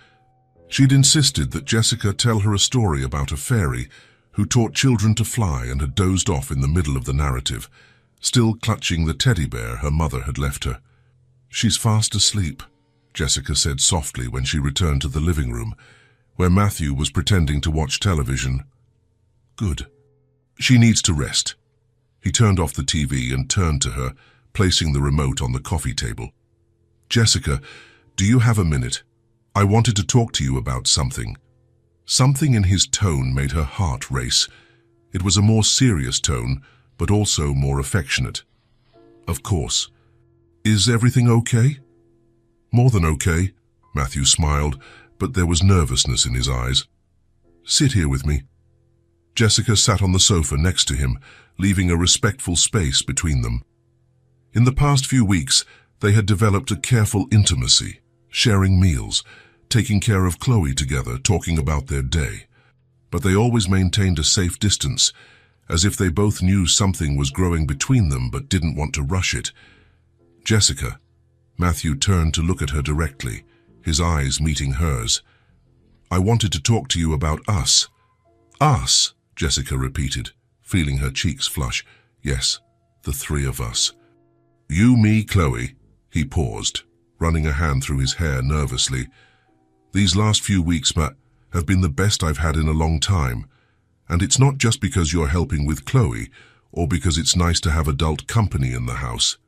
She'd insisted that Jessica tell her a story about a fairy who taught children to fly and had dozed off in the middle of the narrative, still clutching the teddy bear her mother had left her. "She's fast asleep," Jessica said softly when she returned to the living room, where Matthew was pretending to watch television. "Good. She needs to rest." He turned off the TV and turned to her, placing the remote on the coffee table. "Jessica, do you have a minute? I wanted to talk to you about something." Something in his tone made her heart race. It was a more serious tone, but also more affectionate. "Of course. Is everything okay?" "More than okay," Matthew smiled, but there was nervousness in his eyes. "Sit here with me." Jessica sat on the sofa next to him, leaving a respectful space between them. In the past few weeks, they had developed a careful intimacy, sharing meals, taking care of Chloe together, talking about their day. But they always maintained a safe distance, as if they both knew something was growing between them but didn't want to rush it. "Jessica," Matthew turned to look at her directly, his eyes meeting hers. "I wanted to talk to you about us." "Us," Jessica repeated, feeling her cheeks flush. "Yes, the three of us." "You, me, Chloe." He paused, running a hand through his hair nervously. "These last few weeks, have been the best I've had in a long time. And it's not just because you're helping with Chloe, or because it's nice to have adult company in the house."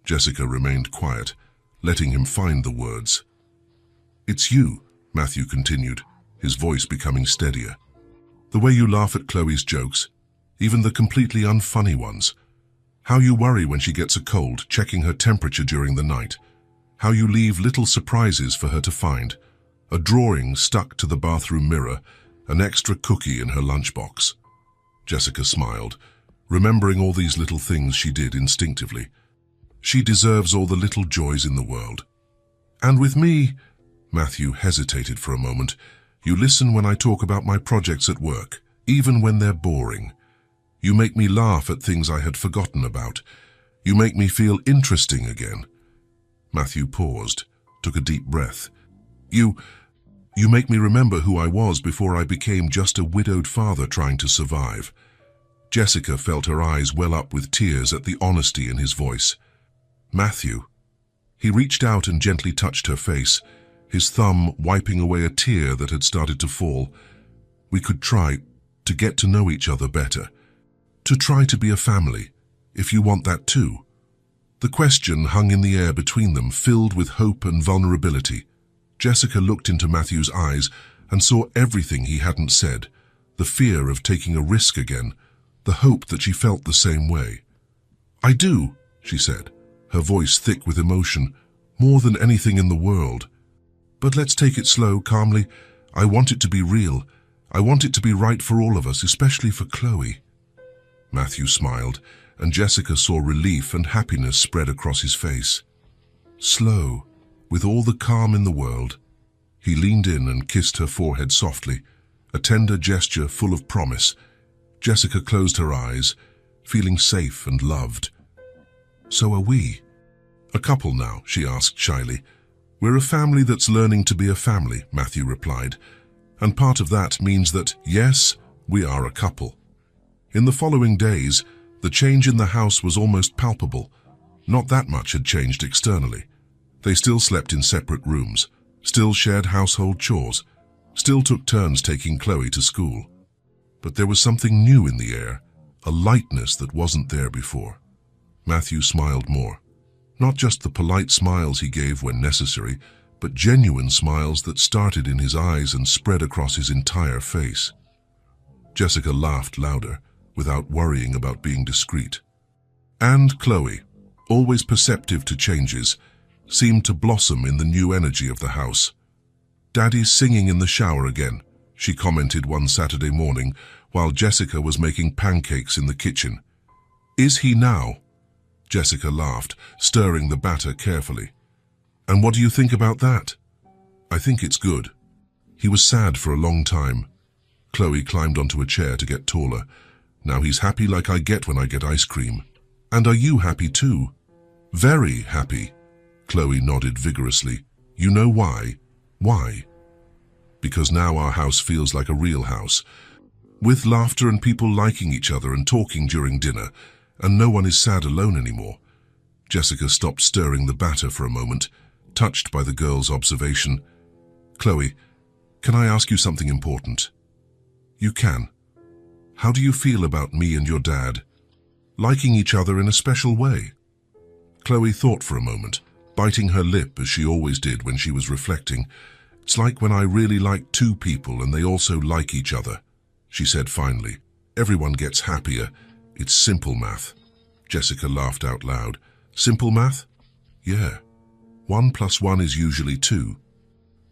Jessica remained quiet, letting him find the words. "It's you," Matthew continued, his voice becoming steadier. "The way you laugh at Chloe's jokes, even the completely unfunny ones. How you worry when she gets a cold, checking her temperature during the night. How you leave little surprises for her to find. A drawing stuck to the bathroom mirror, an extra cookie in her lunchbox." Jessica smiled, remembering all these little things she did instinctively. "She deserves all the little joys in the world." "And with me," Matthew hesitated for a moment, "you listen when I talk about my projects at work, even when they're boring. You make me laugh at things I had forgotten about. You make me feel interesting again." Matthew paused, took a deep breath. You make me remember who I was before I became just a widowed father trying to survive." Jessica felt her eyes well up with tears at the honesty in his voice. "Matthew." He reached out and gently touched her face, his thumb wiping away a tear that had started to fall. "We could try to get to know each other better. To try to be a family, if you want that too." The question hung in the air between them, filled with hope and vulnerability. Jessica looked into Matthew's eyes and saw everything he hadn't said, the fear of taking a risk again, the hope that she felt the same way. "I do," she said, her voice thick with emotion, "more than anything in the world. But let's take it slow, calmly. I want it to be real. I want it to be right for all of us, especially for Chloe." Matthew smiled, and Jessica saw relief and happiness spread across his face. Slow, with all the calm in the world, he leaned in and kissed her forehead softly, a tender gesture full of promise. Jessica closed her eyes, feeling safe and loved. "So are we a couple now?" she asked shyly. "We're a family that's learning to be a family," Matthew replied. "And part of that means that, yes, we are a couple." In the following days, the change in the house was almost palpable. Not that much had changed externally. They still slept in separate rooms, still shared household chores, still took turns taking Chloe to school. But there was something new in the air, a lightness that wasn't there before. Matthew smiled more. Not just the polite smiles he gave when necessary, but genuine smiles that started in his eyes and spread across his entire face. Jessica laughed louder, without worrying about being discreet. And Chloe, always perceptive to changes, seemed to blossom in the new energy of the house. "Daddy's singing in the shower again," she commented one Saturday morning while Jessica was making pancakes in the kitchen. "Is he now?" Jessica laughed, stirring the batter carefully. "And what do you think about that?" "I think it's good. He was sad for a long time." Chloe climbed onto a chair to get taller. "Now he's happy like I get when I get ice cream." "And are you happy too?" "Very happy." Chloe nodded vigorously. "You know why?" "Why?" "Because now our house feels like a real house, with laughter and people liking each other and talking during dinner, and no one is sad alone anymore." Jessica stopped stirring the batter for a moment, touched by the girl's observation. "Chloe, can I ask you something important?" "You can." "How do you feel about me and your dad liking each other in a special way?" Chloe thought for a moment, biting her lip as she always did when she was reflecting. "It's like when I really like two people and they also like each other," she said finally. "Everyone gets happier. It's simple math." Jessica laughed out loud. "Simple math?" "Yeah. 1 + 1 is usually 2.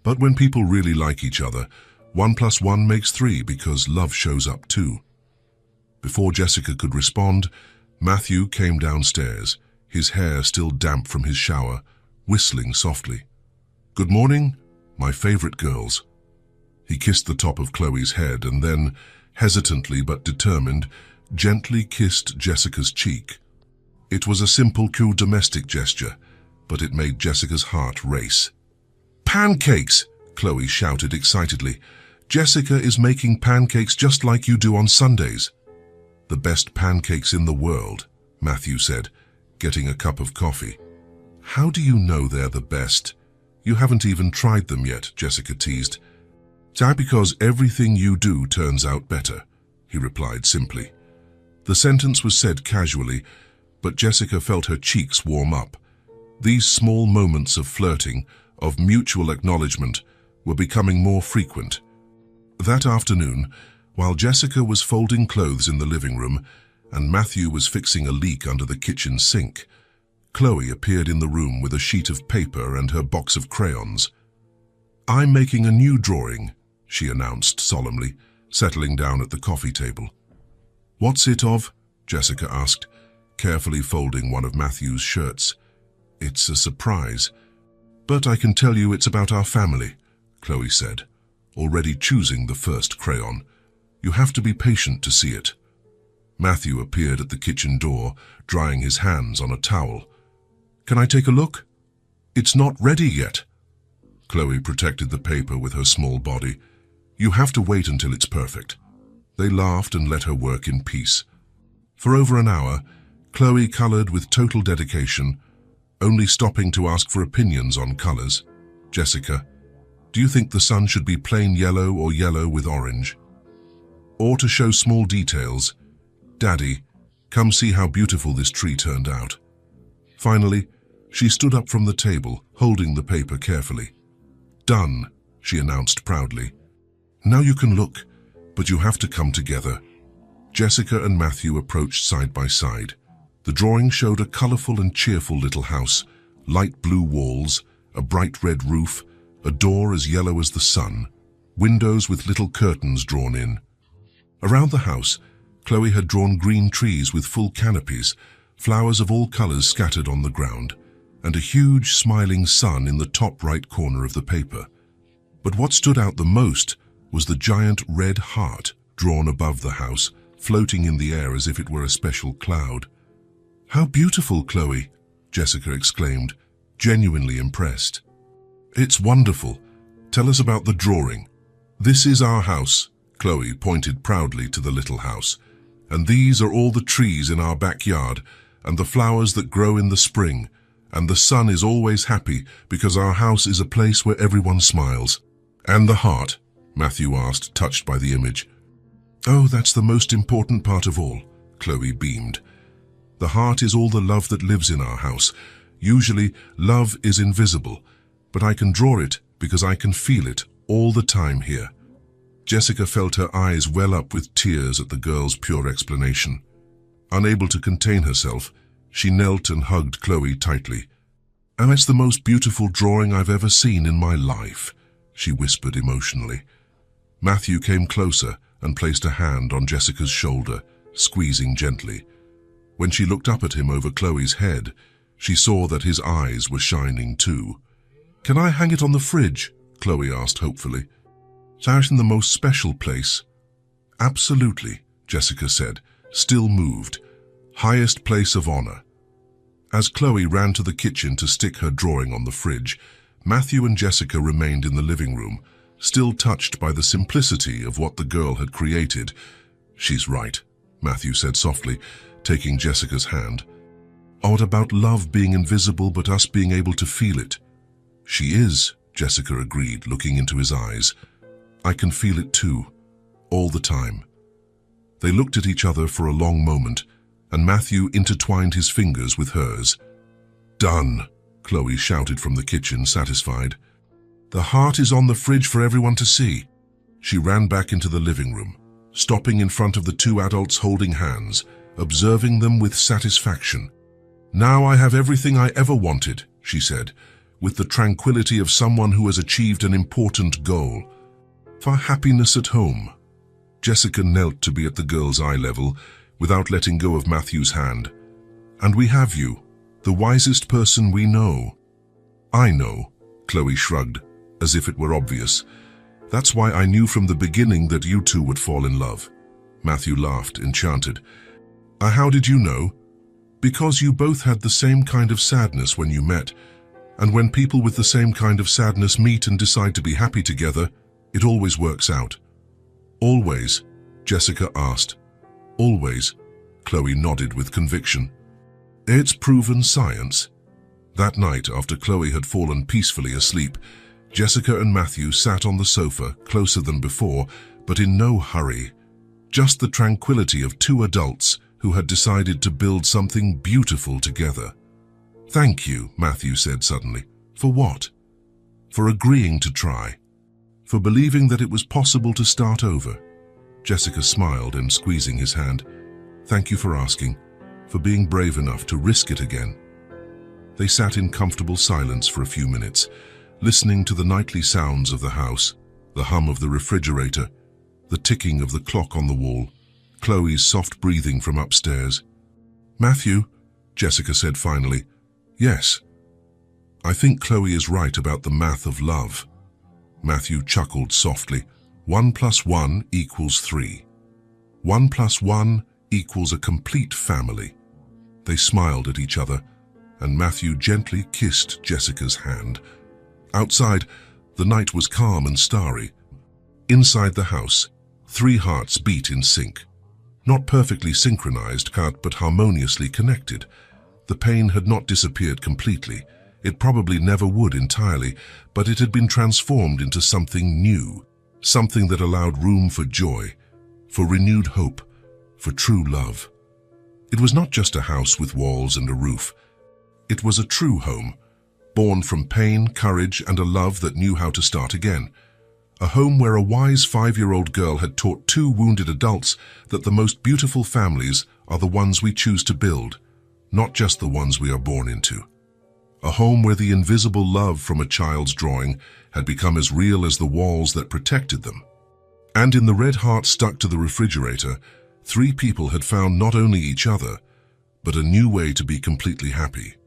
But when people really like each other, 1 + 1 makes 3 because love shows up too." Before Jessica could respond, Matthew came downstairs, his hair still damp from his shower, whistling softly. "Good morning, my favorite girls." He kissed the top of Chloe's head and then, hesitantly but determined, gently kissed Jessica's cheek. It was a simple, cool domestic gesture, but it made Jessica's heart race. "Pancakes!" Chloe shouted excitedly. "Jessica is making pancakes just like you do on Sundays." "The best pancakes in the world," Matthew said, getting a cup of coffee. "How do you know they're the best? You haven't even tried them yet," Jessica teased. "That's because everything you do turns out better," he replied simply. The sentence was said casually, but Jessica felt her cheeks warm up. These small moments of flirting, of mutual acknowledgement, were becoming more frequent. That afternoon, while Jessica was folding clothes in the living room and Matthew was fixing a leak under the kitchen sink, Chloe appeared in the room with a sheet of paper and her box of crayons. "I'm making a new drawing," she announced solemnly, settling down at the coffee table. "What's it of?" Jessica asked, carefully folding one of Matthew's shirts. "It's a surprise. But I can tell you it's about our family," Chloe said, already choosing the first crayon. "You have to be patient to see it." Matthew appeared at the kitchen door, drying his hands on a towel. "Can I take a look?" "It's not ready yet." Chloe protected the paper with her small body. "You have to wait until it's perfect." They laughed and let her work in peace. For over an hour, Chloe colored with total dedication, only stopping to ask for opinions on colors. "Jessica, do you think the sun should be plain yellow or yellow with orange? Or to show small details, Daddy, come see how beautiful this tree turned out." Finally, she stood up from the table, holding the paper carefully. "Done," she announced proudly. "Now you can look, but you have to come together." Jessica and Matthew approached side by side. The drawing showed a colorful and cheerful little house, light blue walls, a bright red roof, a door as yellow as the sun, windows with little curtains drawn in. Around the house, Chloe had drawn green trees with full canopies, flowers of all colors scattered on the ground, and a huge smiling sun in the top right corner of the paper. But what stood out the most was the giant red heart drawn above the house, floating in the air as if it were a special cloud. "How beautiful, Chloe!" Jessica exclaimed, genuinely impressed. "It's wonderful. Tell us about the drawing." "This is our house," Chloe pointed proudly to the little house. "And these are all the trees in our backyard, and the flowers that grow in the spring, and the sun is always happy because our house is a place where everyone smiles." "And the heart?" Matthew asked, touched by the image. "Oh, that's the most important part of all," Chloe beamed. "The heart is all the love that lives in our house. Usually, love is invisible, but I can draw it because I can feel it all the time here." Jessica felt her eyes well up with tears at the girl's pure explanation. Unable to contain herself, she knelt and hugged Chloe tightly. "And it's the most beautiful drawing I've ever seen in my life," she whispered emotionally. Matthew came closer and placed a hand on Jessica's shoulder, squeezing gently. When she looked up at him over Chloe's head, she saw that his eyes were shining too. "Can I hang it on the fridge?" Chloe asked hopefully. "Is ours in the most special place?" "Absolutely," Jessica said, still moved. "Highest place of honor." As Chloe ran to the kitchen to stick her drawing on the fridge, Matthew and Jessica remained in the living room, still touched by the simplicity of what the girl had created. "She's right," Matthew said softly, taking Jessica's hand. "What about love being invisible but us being able to feel it?" "She is," Jessica agreed, looking into his eyes. "I can feel it too, all the time." They looked at each other for a long moment, and Matthew intertwined his fingers with hers. "Done," Chloe shouted from the kitchen, satisfied. "The heart is on the fridge for everyone to see." She ran back into the living room, stopping in front of the two adults holding hands, observing them with satisfaction. "Now I have everything I ever wanted," she said, with the tranquility of someone who has achieved an important goal. "For happiness at home." Jessica knelt to be at the girl's eye level, without letting go of Matthew's hand. "And we have you, the wisest person we know." "I know," Chloe shrugged, as if it were obvious. "That's why I knew from the beginning that you two would fall in love." Matthew laughed, enchanted. How did you know?" "Because you both had the same kind of sadness when you met, and when people with the same kind of sadness meet and decide to be happy together, it always works out." "Always?" Jessica asked. "Always," Chloe nodded with conviction. "It's proven science." That night, after Chloe had fallen peacefully asleep, Jessica and Matthew sat on the sofa, closer than before, but in no hurry. Just the tranquility of two adults who had decided to build something beautiful together. "Thank you," Matthew said suddenly. "For what?" "For agreeing to try. For believing that it was possible to start over." Jessica smiled and squeezing his hand. "Thank you for asking, for being brave enough to risk it again." They sat in comfortable silence for a few minutes, listening to the nightly sounds of the house, the hum of the refrigerator, the ticking of the clock on the wall, Chloe's soft breathing from upstairs. "Matthew," Jessica said finally. "Yes." "I think Chloe is right about the math of love." Matthew chuckled softly. 1 + 1 = 3. 1 + 1 = a complete family. They smiled at each other, and Matthew gently kissed Jessica's hand. Outside, the night was calm and starry. Inside the house, 3 hearts beat in sync. Not perfectly synchronized, but harmoniously connected. The pain had not disappeared completely. It probably never would entirely, but it had been transformed into something new, something that allowed room for joy, for renewed hope, for true love. It was not just a house with walls and a roof. It was a true home, born from pain, courage, and a love that knew how to start again. A home where a wise 5-year-old girl had taught 2 wounded adults that the most beautiful families are the ones we choose to build, not just the ones we are born into. A home where the invisible love from a child's drawing had become as real as the walls that protected them. And in the red heart stuck to the refrigerator, 3 people had found not only each other, but a new way to be completely happy.